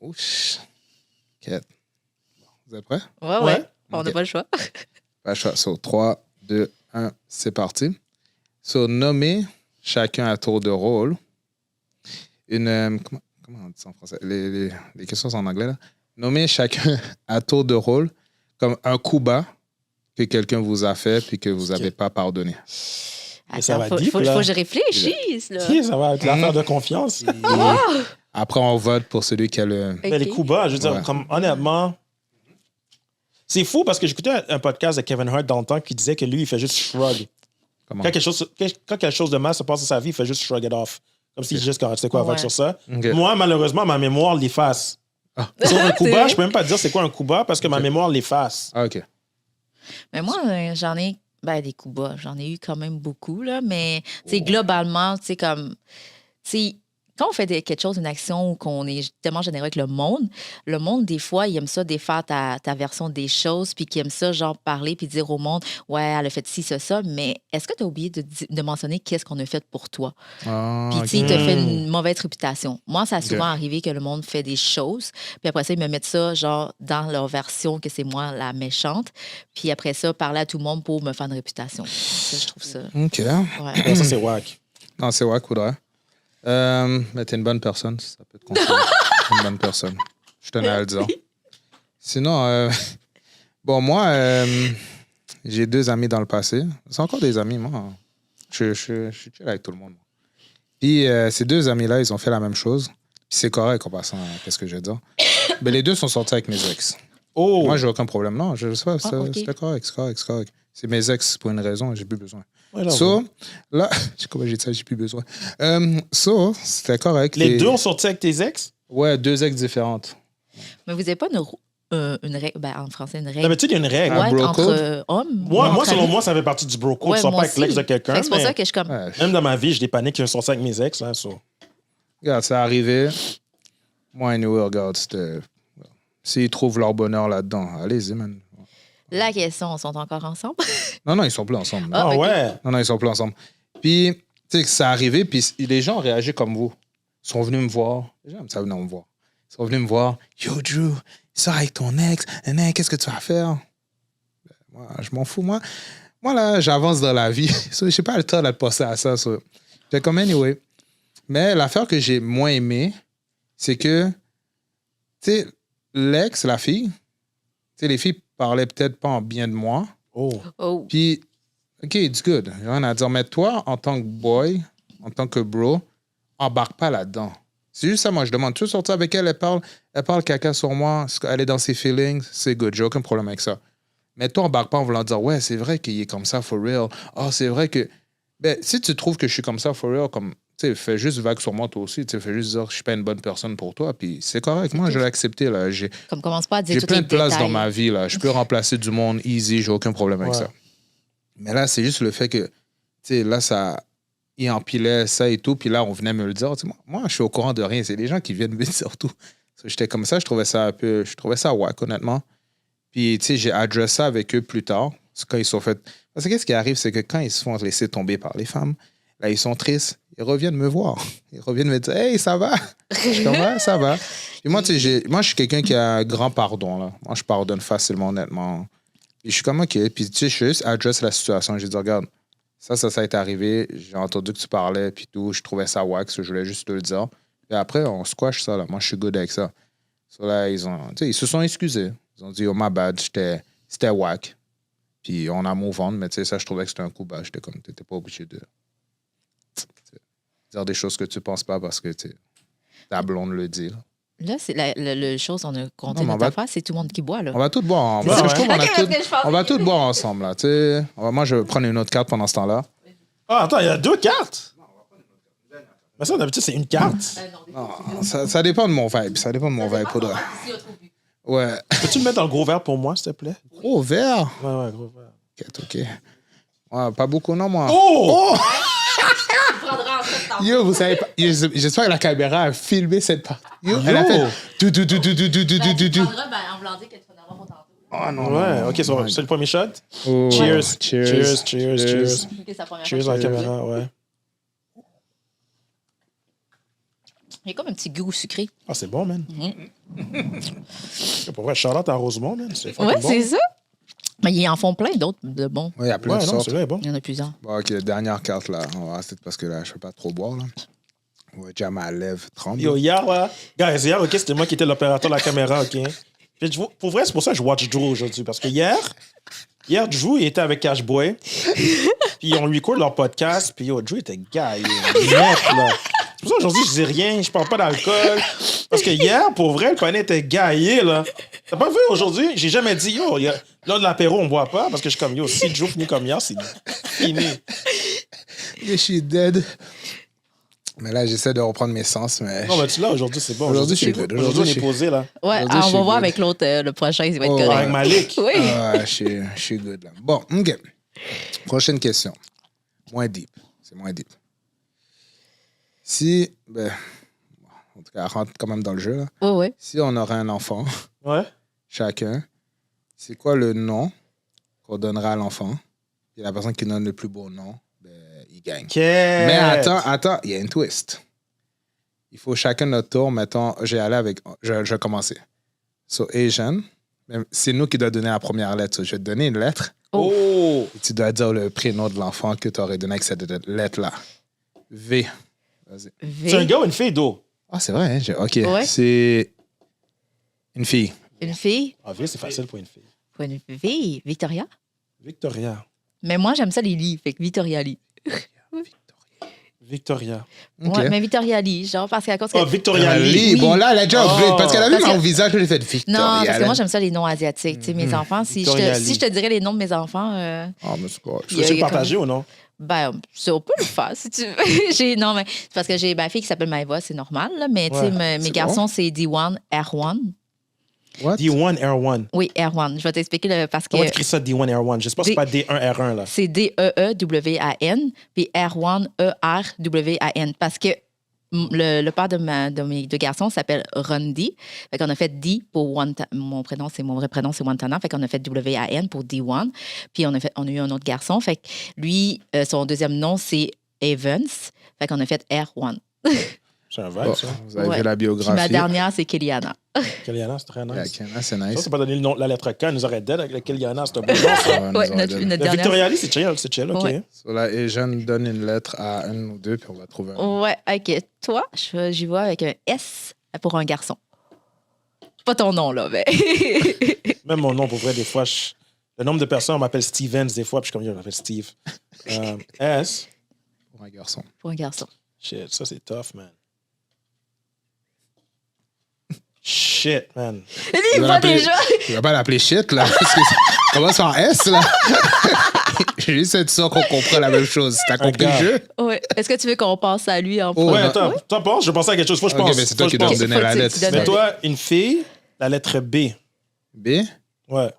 Speaker 1: Ouch. Bon, vous êtes prêts?
Speaker 2: Ouais. On
Speaker 1: OK.
Speaker 2: n'a pas le choix.
Speaker 1: Pas le choix. 3, 2, 1, c'est parti. Nommez chacun à tour de rôle une. Comment on dit ça en français? Les questions sont en anglais, là. Nommez chacun à tour de rôle comme un coup bas que quelqu'un vous a fait puis que vous n'avez pas pardonné.
Speaker 2: Attends,
Speaker 3: ça va
Speaker 2: faut
Speaker 3: deep,
Speaker 2: que
Speaker 3: là.
Speaker 2: je réfléchisse, là.
Speaker 3: Ça va être l'affaire de confiance.
Speaker 1: Après, on vote pour celui qui a le.
Speaker 2: OK.
Speaker 3: Mais les coups bas, je veux dire,
Speaker 1: Ouais.
Speaker 3: comme, honnêtement, c'est fou parce que j'écoutais un podcast de Kevin Hart dans le temps qui disait que lui, il fait juste shrug.
Speaker 1: Comment?
Speaker 3: Quand quelque chose de mal se passe dans sa vie, il fait juste shrug it off. Comme s'il juste quand c'est quoi,
Speaker 2: Ouais.
Speaker 3: vague sur ça.
Speaker 1: OK.
Speaker 3: Moi, malheureusement, ma mémoire l'efface. Sur un coup
Speaker 2: C'est
Speaker 3: bas,
Speaker 2: vrai?
Speaker 3: je peux même pas dire c'est quoi un coup bas parce que ma mémoire l'efface.
Speaker 1: Ah, OK.
Speaker 2: Mais moi, j'en ai des coups bas. J'en ai eu quand même beaucoup, là. Mais, tu sais, globalement, tu sais, comme... Tu sais, quand on fait quelque chose, une action, ou qu'on est tellement généreux avec le monde, des fois, il aime ça défaire ta version des choses, puis qu'il aime ça, genre, parler, puis dire au monde, ouais, elle a fait ci, ça. Mais est-ce que tu as oublié de mentionner qu'est-ce qu'on a fait pour toi?
Speaker 1: Ah,
Speaker 2: Puis, tu sais,
Speaker 1: OK.
Speaker 2: il te fait une mauvaise réputation. Moi, ça a souvent
Speaker 1: Ok.
Speaker 2: arrivé que le monde fait des choses, puis après ça, ils me mettent ça, genre, dans leur version que c'est moi la méchante. Puis après ça, parler à tout le monde pour me faire une réputation. Ça, je trouve ça.
Speaker 1: OK.
Speaker 2: Ouais.
Speaker 3: Ouais, ça, c'est wack.
Speaker 1: Non, c'est wack, Audrey. Mais t'es une bonne personne, ça peut te consoler. T'es une bonne personne. Je tenais à le dire. Sinon, bon, moi, j'ai 2 amis dans le passé. C'est encore des amis, moi. Je suis chill avec tout le monde. Puis ces 2 amis-là, ils ont fait la même chose. Puis c'est correct en passant, qu'est-ce que je veux dire. Mais les 2 sont sortis avec mes ex.
Speaker 3: Oh!
Speaker 1: Moi, j'ai aucun problème. Non, je sais pas,
Speaker 2: OK.
Speaker 1: c'était correct, c'est correct. C'est mes ex pour une raison, j'ai plus besoin.
Speaker 3: Ouais, j'avoue.
Speaker 1: Là, comment j'ai dit ça, j'ai plus besoin. C'était correct.
Speaker 3: Les 2 ont sorti avec tes ex?
Speaker 1: Ouais, 2 ex différentes.
Speaker 2: Mais vous n'avez pas une règle, ben, en français, une règle
Speaker 3: D'habitude, il y a une règle.
Speaker 1: Ouais.
Speaker 2: ouais,
Speaker 1: bro
Speaker 2: entre
Speaker 1: code?
Speaker 2: hommes?
Speaker 3: Moi,
Speaker 2: entre
Speaker 3: selon
Speaker 2: amis?
Speaker 3: moi, ça fait partie du bro code.
Speaker 2: Ouais,
Speaker 3: Tu sors
Speaker 2: moi
Speaker 3: pas avec l'ex
Speaker 2: aussi.
Speaker 3: de quelqu'un.
Speaker 2: Fait que c'est pour
Speaker 3: mais
Speaker 2: ça que je suis comme...
Speaker 1: Ouais.
Speaker 3: Même dans ma vie, j'ai des paniques qui sont sortis avec mes ex. Là, so.
Speaker 1: Regarde, c'est arrivé. Moi, anyway, regarde, c'était. S'ils trouvent leur bonheur là-dedans, allez-y, man.
Speaker 2: La question, ils sont encore ensemble?
Speaker 1: Non, ils sont plus ensemble.
Speaker 2: Ah,
Speaker 3: Ah
Speaker 2: ok.
Speaker 3: ouais?
Speaker 1: Non, ils sont plus ensemble. Puis, tu sais, c'est arrivé, puis les gens ont réagi comme vous. Ils sont venus me voir. Les gens ça venir me voir. Ils sont venus me voir. Yo, Drew, sors avec ton ex. Qu'est-ce que tu vas faire? Ben, moi, je m'en fous. Moi, là, j'avance dans la vie. Je n'ai pas le temps de penser à ça. Fait comme anyway. Mais l'affaire que j'ai moins aimée, c'est que, tu sais, l'ex, la fille, tu sais, les filles parlaient peut-être pas en bien de moi.
Speaker 3: Oh.
Speaker 2: Oh.
Speaker 1: Puis, OK, it's good. J'ai rien à dire. Mais toi, en tant que boy, en tant que bro, embarque pas là-dedans. C'est juste ça, moi, je demande. Tu veux sortir avec elle, elle parle caca sur moi, elle est dans ses feelings, c'est good, j'ai aucun problème avec ça. Mais toi, embarque pas en voulant dire, ouais, c'est vrai qu'il est comme ça, for real. Oh, c'est vrai que. Ben, si tu trouves que je suis comme ça, for real, comme. Tu sais, fais juste vague sur moi, toi aussi. Tu sais, fais juste dire que je suis pas une bonne personne pour toi. Puis c'est correct. Moi, je l'ai accepté, là. J'ai
Speaker 2: Comme commence pas à dire tous
Speaker 1: plein
Speaker 2: les
Speaker 1: de place
Speaker 2: détails.
Speaker 1: dans ma vie, là. Je peux remplacer du monde easy, j'ai aucun problème avec
Speaker 3: Ouais.
Speaker 1: ça. Mais là, c'est juste le fait que sais, là, ça... Il empilait ça et tout, puis là, on venait me le dire. Tu sais, moi, je suis au courant de rien. C'est les gens qui viennent me dire tout. J'étais comme ça, je trouvais ça whack, honnêtement. Puis, tu sais, j'ai adressé ça avec eux plus tard. C'est quand ils sont fait... Parce que qu'est-ce qui arrive, c'est que quand ils se font laisser tomber par les femmes, là, ils sont tristes. Ils reviennent me voir. Ils reviennent me dire « Hey, ça va? » Je suis comme « Ouais, ça va. » Puis moi, tu sais, moi, je suis quelqu'un qui a un grand pardon, là. Moi, je pardonne facilement, honnêtement. Puis je suis comme « OK. » Puis, tu sais, je juste adresse la situation. J'ai dit « Regarde, ça est arrivé. J'ai entendu que tu parlais, puis tout. Je trouvais ça wax. Je voulais juste te le dire. » Et après, on squash ça, là. Moi, je suis good avec ça. So, là, ils se sont excusés. Ils ont dit « Oh, my bad. C'était whack. » Puis on a move on, mais tu sais, ça, je trouvais que c'était un coup bas. J'étais comme, t'étais pas obligé de dire des choses que tu penses pas parce que ta blonde le dit.
Speaker 2: Là, c'est le chose, on a compté
Speaker 1: Non, mais
Speaker 2: notre affaire, c'est tout le monde qui boit, là.
Speaker 1: On va tout boire.
Speaker 3: Parce que je
Speaker 1: trouve on va tout boire ensemble, là. Tu sais. Moi, je vais prendre une autre carte pendant ce temps-là.
Speaker 3: Ah, attends, il y a 2 cartes? Mais ça, d'habitude, c'est une carte.
Speaker 1: Non, ça dépend de mon vibe. Ça dépend de mon vibe, pour de vrai. Ouais.
Speaker 3: Peux-tu le mettre dans le gros verre pour moi, s'il te plaît?
Speaker 1: Gros verre.
Speaker 3: Ouais, gros verre.
Speaker 1: OK. Ouais, pas beaucoup, non, moi.
Speaker 3: Oh!
Speaker 1: Yo, vous savez pas. J'espère que la caméra a filmé cette partie. Yo, elle a fait.
Speaker 2: En blanc que tu vas avoir pour tantôt.
Speaker 1: Oh non.
Speaker 3: Ouais, OK, c'est le premier shot.
Speaker 1: Oh.
Speaker 3: Cheers.
Speaker 1: Cheers.
Speaker 2: Ok, c'est la première
Speaker 3: Cheers
Speaker 2: fois
Speaker 3: dans
Speaker 2: que
Speaker 3: la
Speaker 2: je le
Speaker 3: caméra, ouais.
Speaker 2: Il y a comme un petit goût sucré.
Speaker 3: Ah, c'est bon, man. Pour vrai, Charlotte à Rosemont, man. C'est fucking
Speaker 2: Ouais,
Speaker 3: bon.
Speaker 2: c'est ça. Mais ils en font plein d'autres de bons.
Speaker 1: Ouais, il y a plein
Speaker 3: Ouais,
Speaker 1: de
Speaker 3: non,
Speaker 1: sortes.
Speaker 3: c'est vrai, bon.
Speaker 2: Il y en a plusieurs.
Speaker 1: Bon, OK, dernière carte, là. On va peut-être parce que là, je ne peux pas trop boire, là. Ouais, déjà, ma lèvre tremble.
Speaker 3: Yo, hier, là. Guys, hier, OK, c'était moi qui étais l'opérateur de la caméra, OK? Puis, pour vrai, c'est pour ça que je watch Drew aujourd'hui. Parce que hier, Drew, il était avec Cash Boy. Puis, on record leur podcast. Puis, yo, Drew était gaillé. Net, là. C'est pour ça qu'aujourd'hui, je dis rien. Je parle pas d'alcool. Parce que hier, pour vrai, le panier était gaillé, là. T'as pas vu aujourd'hui? J'ai jamais dit, yo, là, de l'apéro, on boit pas. Parce que je suis comme, yo, si Drew finit comme hier, c'est fini.
Speaker 1: Je suis dead. Mais là, j'essaie de reprendre mes sens, mais...
Speaker 3: Non, mais tu l'as aujourd'hui, c'est bon.
Speaker 1: Aujourd'hui, je suis good.
Speaker 3: Aujourd'hui, on est posé, là.
Speaker 2: Ouais,
Speaker 1: Aujourd'hui, je
Speaker 2: on
Speaker 1: suis
Speaker 2: va voir
Speaker 1: good.
Speaker 2: avec l'autre, le prochain, il va être
Speaker 1: Oh,
Speaker 2: correct.
Speaker 3: Avec Malik.
Speaker 2: Oui.
Speaker 1: Ah, je suis good, là. Bon, OK. Prochaine question. Moins deep. C'est moins deep. Si... Ben, en tout cas, rentre quand même dans le jeu, là.
Speaker 2: Oui, oui.
Speaker 1: Si on aurait un enfant,
Speaker 3: Ouais.
Speaker 1: chacun, c'est quoi le nom qu'on donnera à l'enfant? Et la personne qui donne le plus beau nom, ben, il gagne. Mais attends, il y a une twist. Il faut chacun notre tour. Mettons, je vais commencer. So, Asian, c'est nous qui doit donner la première lettre. So, je vais te donner une lettre.
Speaker 3: Oh!
Speaker 1: Et tu dois dire le prénom de l'enfant que tu aurais donné avec cette lettre-là. V. Vas-y.
Speaker 2: V.
Speaker 3: C'est un gars ou une fille d'eau?
Speaker 1: Ah, c'est vrai, hein? OK.
Speaker 2: Ouais.
Speaker 1: C'est une fille.
Speaker 2: Une fille.
Speaker 3: Ah, V, c'est facile pour une fille.
Speaker 2: Pour une fille. Victoria.
Speaker 3: Victoria.
Speaker 2: Mais moi, j'aime ça les lits. Fait que Victoria Lee.
Speaker 3: Victoria.
Speaker 1: OK.
Speaker 2: Ouais, mais Victoria Lee, genre, parce qu'à cause que...
Speaker 3: Oh, Victoria Lee.
Speaker 1: Bon, là, elle a déjà oublié.
Speaker 3: Oh.
Speaker 1: Parce qu'elle a vu
Speaker 2: Parce
Speaker 1: mon
Speaker 2: que-
Speaker 1: visage, je l'ai fait Victoria.
Speaker 2: Non, parce que
Speaker 1: là.
Speaker 2: moi, j'aime ça les noms asiatiques. Tu sais, mes enfants, si
Speaker 3: Victoria
Speaker 2: si
Speaker 3: Lee.
Speaker 2: je te dirais les noms de mes enfants,
Speaker 1: Ah, mais c'est pas...
Speaker 3: Tu veux-tu le partager ou non?
Speaker 2: ben, on peut le faire si tu veux. Non, mais c'est parce que j'ai ma fille qui s'appelle Maëva, c'est normal, là, mais tu sais,
Speaker 3: Ouais,
Speaker 2: mes
Speaker 1: c'est
Speaker 2: garçons, c'est D1, R1.
Speaker 1: What?
Speaker 3: D1, R1.
Speaker 2: Oui, R1. Je vais t'expliquer parce que
Speaker 3: Comment tu écris ça, D1, R1? J'espère que c'est pas D1, R1, là.
Speaker 2: c'est D-E-E-W-A-N, puis R1, E-R-W-A-N. Parce que le père de mes deux garçons s'appelle Rondi. Fait qu'on a fait D pour mon vrai prénom, c'est Wantana. Fait qu'on a fait W-A-N pour D1. Puis on a eu un autre garçon. Fait que lui, son deuxième nom, c'est Evans. Fait qu'on a fait R1.
Speaker 3: C'est un vibe,
Speaker 1: Bon,
Speaker 3: ça.
Speaker 1: vous avez
Speaker 2: Ouais.
Speaker 1: vu la
Speaker 2: Puis
Speaker 1: biographie.
Speaker 2: ma dernière, c'est Keliana.
Speaker 3: Keliana, c'est très
Speaker 1: Yeah,
Speaker 3: nice.
Speaker 1: Kena, c'est
Speaker 3: Ça,
Speaker 1: nice.
Speaker 3: c'est pas donné le nom, la lettre K, elle nous aurait dead avec le Keliana, c'est un bon nom, ça.
Speaker 1: Ouais, nous
Speaker 2: Ouais,
Speaker 1: aurait
Speaker 2: notre
Speaker 1: donné.
Speaker 2: notre
Speaker 3: Le
Speaker 2: dernière.
Speaker 3: Victoria Lee, c'est chill, OK.
Speaker 2: Ouais.
Speaker 1: So, là, Asian donne une lettre à un ou deux, puis on va trouver un.
Speaker 2: Ouais, OK. Toi, j'y vois avec un S pour un garçon. Pas ton nom, là, mais...
Speaker 3: Même mon nom, pour vrai, des fois, le nombre de personnes, on m'appelle Stevens, des fois, puis je suis comme, yo, je m'appelle Steve. S.
Speaker 1: Pour un garçon.
Speaker 2: pour un garçon.
Speaker 3: Shit, ça, c'est tough, man. Shit, man.
Speaker 2: Il
Speaker 1: Tu vas
Speaker 2: voit
Speaker 1: l'appeler-
Speaker 2: déjà.
Speaker 1: Tu vas pas l'appeler shit, là. Parce que commence par S, là. J'ai juste être sûr qu'on comprend la même chose. T'as compris le
Speaker 3: gars.
Speaker 1: jeu?
Speaker 2: Ouais. Est-ce que tu veux qu'on passe à lui en
Speaker 1: Oh,
Speaker 2: premier?
Speaker 3: Ouais,
Speaker 1: non.
Speaker 3: attends, toi, pense, je pensais à quelque chose, faut que je
Speaker 1: Ok,
Speaker 3: pense.
Speaker 1: mais c'est toi
Speaker 3: Faut
Speaker 1: qui
Speaker 3: que je
Speaker 1: dois me
Speaker 3: pense.
Speaker 1: donner
Speaker 2: Faut
Speaker 1: la
Speaker 2: que tu
Speaker 1: lettre.
Speaker 2: donnes
Speaker 3: Mais
Speaker 2: la
Speaker 3: toi, une fille, la lettre B.
Speaker 1: B.
Speaker 3: Ouais.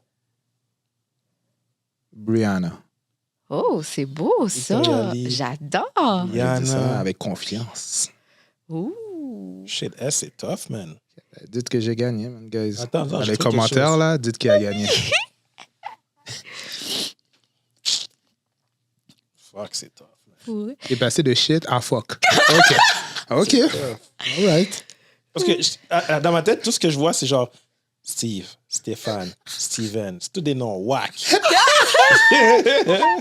Speaker 1: Brianna.
Speaker 2: Oh, c'est beau, ça.
Speaker 3: Jolie.
Speaker 2: J'adore.
Speaker 1: Je dis
Speaker 3: Yana.
Speaker 1: ça avec confiance.
Speaker 2: Ouh.
Speaker 3: Shit, S, c'est tough, man.
Speaker 1: Dites que j'ai gagné, man, guys.
Speaker 3: Attends,
Speaker 1: Dans
Speaker 3: je
Speaker 1: les
Speaker 3: trouve quelque
Speaker 1: commentaires,
Speaker 3: chose.
Speaker 1: là, dites qui a gagné.
Speaker 3: Fuck, c'est tough.
Speaker 2: Ouais.
Speaker 1: T'es passé de shit à fuck. OK. OK. All right.
Speaker 3: Parce que dans ma tête, tout ce que je vois, c'est genre Steve, Stéphane, Steven. C'est tous des noms whack.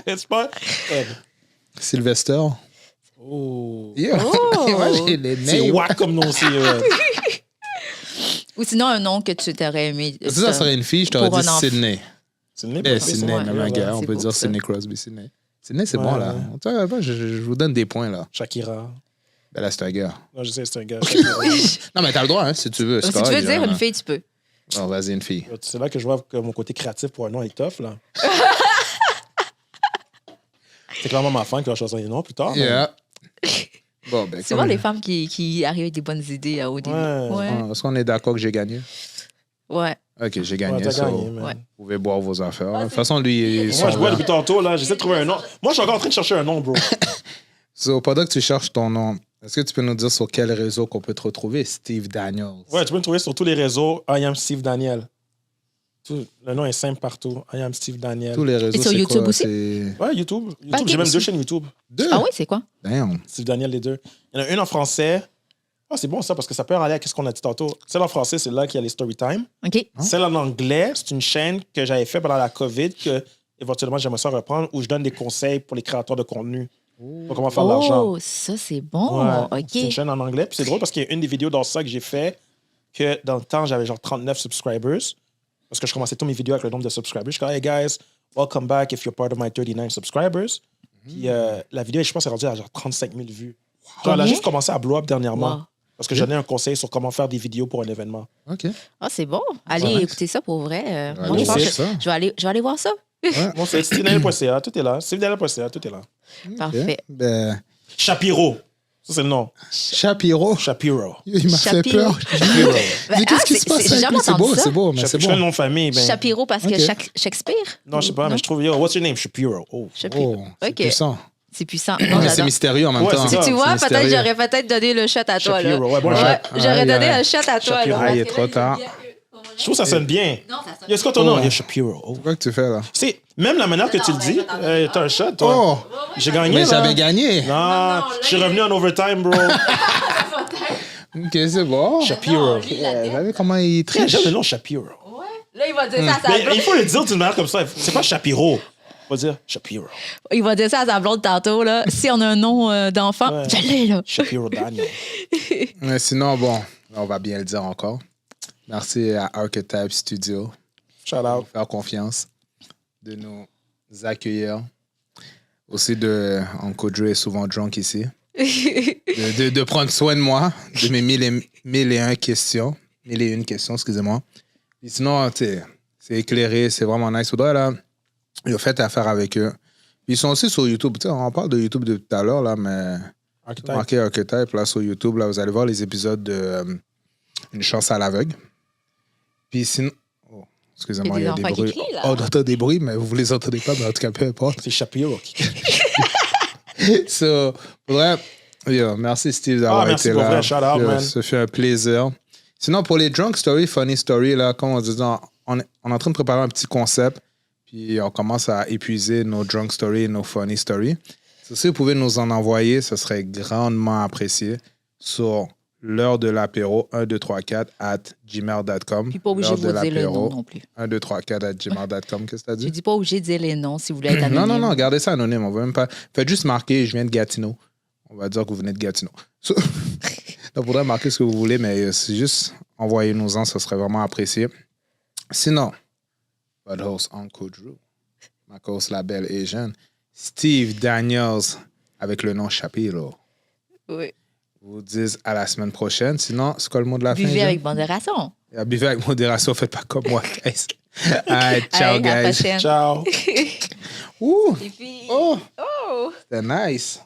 Speaker 3: C'est pas.
Speaker 1: Sylvester.
Speaker 3: Oh.
Speaker 1: Yeah.
Speaker 2: Oh.
Speaker 1: Moi, j'ai les
Speaker 3: C'est
Speaker 1: names.
Speaker 3: whack comme nom aussi.
Speaker 2: Ou sinon, un nom que tu t'aurais aimé.
Speaker 1: Ça serait une fille, je t'aurais
Speaker 2: Pour
Speaker 1: dit
Speaker 2: un enfant.
Speaker 1: Sydney.
Speaker 3: Sydney,
Speaker 1: Eh,
Speaker 3: pas
Speaker 1: Sydney,
Speaker 2: ouais.
Speaker 1: même un gars, on
Speaker 2: C'est
Speaker 1: peut
Speaker 2: beau,
Speaker 1: dire
Speaker 2: ça.
Speaker 1: Sidney Crosby, Sydney. Sydney, c'est
Speaker 3: Ouais,
Speaker 1: bon, là.
Speaker 3: ouais.
Speaker 1: Tu vois, je vous donne des points, là.
Speaker 3: Shakira.
Speaker 1: Ben là, c'est un gars.
Speaker 3: Non, je sais, c'est un gars. Shakira.
Speaker 1: Non, mais t'as le droit, hein, si tu veux.
Speaker 2: Si tu veux dire une fille, tu peux.
Speaker 1: Oh, vas-y, une fille.
Speaker 3: C'est là que je vois que mon côté créatif pour un nom est tough, là. C'est clairement ma femme qui va choisir les noms plus tard. mais-
Speaker 1: Yeah. Bon, ben,
Speaker 2: Souvent, les femmes qui arrivent avec des bonnes idées au début.
Speaker 3: Ouais.
Speaker 1: Est-ce qu'on est d'accord que j'ai gagné?
Speaker 2: Ouais.
Speaker 1: OK, j'ai
Speaker 3: Ouais,
Speaker 1: gagné.
Speaker 3: t'as
Speaker 1: so,
Speaker 3: gagné, man.
Speaker 2: Ouais.
Speaker 1: Vous pouvez boire vos affaires. De toute façon, lui, il est
Speaker 3: Moi, je bois
Speaker 1: son-
Speaker 3: depuis tantôt, là. J'essaie de trouver un nom. Moi, je suis encore en train de chercher un nom, bro.
Speaker 1: So, pendant que tu cherches ton nom, est-ce que tu peux nous dire sur quel réseau qu'on peut te retrouver, Steve Daniels?
Speaker 3: Ouais, tu peux me trouver sur tous les réseaux. I am Steve Daniel. Le nom est simple partout. I am Steve Daniel.
Speaker 1: Tous les réseaux,
Speaker 2: Et sur
Speaker 1: c'est
Speaker 2: YouTube
Speaker 1: quoi?
Speaker 2: aussi?
Speaker 1: C'est
Speaker 3: Ouais, YouTube.
Speaker 2: Ok.
Speaker 3: J'ai même deux chaînes YouTube.
Speaker 1: deux?
Speaker 2: Ah oui, c'est quoi?
Speaker 1: Damn.
Speaker 3: Steve Daniel, les deux. Il y en a une en français. Ah, c'est bon ça, parce que ça peut aller à ce qu'on a dit tantôt. Celle en français, c'est là qu'il y a les story time.
Speaker 2: OK.
Speaker 3: Celle en anglais, c'est une chaîne que j'avais fait pendant la COVID, que éventuellement j'aimerais ça reprendre, où je donne des conseils pour les créateurs de contenu. Pour comment faire de l'argent.
Speaker 2: Oh, ça, c'est bon.
Speaker 3: Ouais. C'est une
Speaker 2: OK.
Speaker 3: chaîne en anglais. Puis c'est drôle parce qu'il y a une des vidéos dans ça que j'ai fait que dans le temps, j'avais genre 39 subscribers. Parce que je commençais tous mes vidéos avec le nombre de subscribers. Je suis comme, hey guys, welcome back if you're part of my 39 subscribers. Puis la vidéo, je pense, est rendue à genre 35 000 vues. Genre, elle a
Speaker 2: Combien?
Speaker 3: juste commencé à blow up dernièrement.
Speaker 2: Wow.
Speaker 3: Parce que je donnais un conseil sur comment faire des vidéos pour un événement.
Speaker 1: OK.
Speaker 2: Ah, c'est bon. Allez
Speaker 1: Ouais.
Speaker 2: écouter ça pour vrai.
Speaker 1: Ouais,
Speaker 2: Moi, je pense
Speaker 3: c'est
Speaker 2: que
Speaker 1: ça.
Speaker 2: je vais aller voir ça.
Speaker 3: Mon site, stevenel.ca, tout est là. Stevenel.ca, tout est là.
Speaker 2: Parfait.
Speaker 1: OK. Ben,
Speaker 3: Shapiro. Ça, c'est le nom.
Speaker 1: Shapiro.
Speaker 3: Shapiro.
Speaker 1: Il m'a fait
Speaker 2: Shapiro.
Speaker 1: peur.
Speaker 3: Shapiro.
Speaker 1: Mais qu'est-ce qui
Speaker 2: c'est-
Speaker 1: se passe
Speaker 2: j'ai
Speaker 1: avec
Speaker 2: jamais
Speaker 1: lui? C'est
Speaker 2: entendu
Speaker 1: beau,
Speaker 2: ça.
Speaker 1: c'est beau, mais c'est
Speaker 3: Je connais le
Speaker 1: bon.
Speaker 3: nom de famille. Ben...
Speaker 2: Shapiro parce que
Speaker 1: Ok.
Speaker 2: Shakespeare?
Speaker 3: Non, je sais pas, mais je trouve, yo, what's your name? Shapiro. Oh.
Speaker 2: Shapiro.
Speaker 1: Oh, c'est
Speaker 2: OK.
Speaker 1: puissant.
Speaker 2: C'est puissant.
Speaker 1: Non,
Speaker 2: Non,
Speaker 1: mais c'est
Speaker 2: j'adore.
Speaker 1: mystérieux en même
Speaker 3: Ouais,
Speaker 1: temps.
Speaker 3: c'est
Speaker 2: Si
Speaker 3: ça.
Speaker 2: tu vois,
Speaker 1: C'est
Speaker 2: peut-être
Speaker 1: mystérieux.
Speaker 2: j'aurais peut-être donné le shot à toi. Là.
Speaker 3: Shapiro. Ouais, bon,
Speaker 2: Ouais, j'aurais donné
Speaker 1: aïe.
Speaker 2: un shot à toi.
Speaker 3: Shapiro.
Speaker 2: Là,
Speaker 1: Ah, il est
Speaker 2: parce que
Speaker 1: trop
Speaker 2: là,
Speaker 1: tard.
Speaker 3: Je trouve que ça sonne bien.
Speaker 2: Non, ça sonne.
Speaker 3: Yo, c'est quoi ton nom?
Speaker 1: Oh.
Speaker 3: Yo, Shapiro. Oh.
Speaker 1: C'est quoi que tu fais, là?
Speaker 3: C'est même la manière que tu le dis. T'as un shot, toi.
Speaker 1: Oh!
Speaker 3: J'ai gagné.
Speaker 1: Mais
Speaker 3: là.
Speaker 1: j'avais gagné.
Speaker 3: Non, je suis revenu en overtime, bro.
Speaker 1: OK, c'est bon.
Speaker 3: Shapiro.
Speaker 1: Vous savez comment il
Speaker 3: Très
Speaker 1: triche?
Speaker 3: j'aime le nom Shapiro.
Speaker 2: Là, il va dire ça à sa
Speaker 3: Mais
Speaker 2: blonde.
Speaker 3: il faut le dire d'une manière comme ça. C'est pas Shapiro. Il va dire Shapiro.
Speaker 2: Il va dire ça à sa blonde tantôt. Là. Si on a un nom d'enfant,
Speaker 3: Ouais.
Speaker 2: je l'ai, là.
Speaker 3: Shapiro Daniel.
Speaker 1: Mais sinon, bon, on va bien le dire encore. Merci à Archetype Studio
Speaker 3: Shout out.
Speaker 1: de faire confiance, de nous accueillir. Aussi de Uncle Drew est souvent drunk ici. De prendre soin de moi, de mes 1001 questions. 1001 questions, excusez-moi. Et sinon, tu sais, c'est éclairé, c'est vraiment nice. Faudrait, là, il a fait affaire avec eux. Puis ils sont aussi sur YouTube. Tu sais, on parle de YouTube depuis tout à l'heure, là, mais
Speaker 3: Archetype.
Speaker 1: marquez Archetype là, sur YouTube. Là, vous allez voir les épisodes de Une chance à l'aveugle. Puis sinon... Oh, excusez-moi,
Speaker 2: Il
Speaker 1: il
Speaker 2: y
Speaker 1: y
Speaker 2: a
Speaker 1: a
Speaker 2: des
Speaker 1: des
Speaker 2: enfants qui
Speaker 1: bruits.
Speaker 2: crient, là.
Speaker 1: On entend des bruits, mais vous les entendez pas, mais en tout cas, peu importe.
Speaker 3: C'est Shapiro qui.
Speaker 1: So, faudrait... Yo, merci Steve d'avoir
Speaker 3: merci
Speaker 1: été
Speaker 3: pour
Speaker 1: là.
Speaker 3: vrai, shout out,
Speaker 1: Yo,
Speaker 3: man.
Speaker 1: Ça fait un plaisir. Sinon, pour les drunk story, funny story, là, comme on disait, on est en train de préparer un petit concept, puis on commence à épuiser nos drunk story et nos funny story. So, si vous pouvez nous en envoyer, ce serait grandement apprécié sur l'heure de l'apéro 1234 at gmail.com.
Speaker 2: Puis pas obligé de vous dire le nom non plus.
Speaker 1: 1234 at gmail.com. Qu'est-ce que t'as
Speaker 2: Je
Speaker 1: dit?
Speaker 2: dis pas obligé de dire les noms si vous voulez être anonyme.
Speaker 1: Non, gardez ça anonyme. On va même pas... Faites juste marquer, je viens de Gatineau. On va dire que vous venez de Gatineau. So... Donc, faudrait marquer ce que vous voulez, mais c'est juste envoyez-nous-en, ça serait vraiment apprécié. Sinon, votre host, Uncle Drew, ma host, la belle et jeune, Steve Daniels, avec le nom Shapiro,
Speaker 2: Oui.
Speaker 1: vous disent à la semaine prochaine. Sinon, c'est quoi le mot de la fin?
Speaker 2: Buvez
Speaker 1: Jean?
Speaker 2: avec modération.
Speaker 1: Buvez avec modération, faites pas comme moi, guys. Alright, ciao,
Speaker 2: Hey, à la
Speaker 1: guys.
Speaker 2: prochaine.
Speaker 3: Ciao.
Speaker 1: Ouh,
Speaker 2: Et puis...
Speaker 1: oh,
Speaker 2: Oh!
Speaker 1: c'était nice.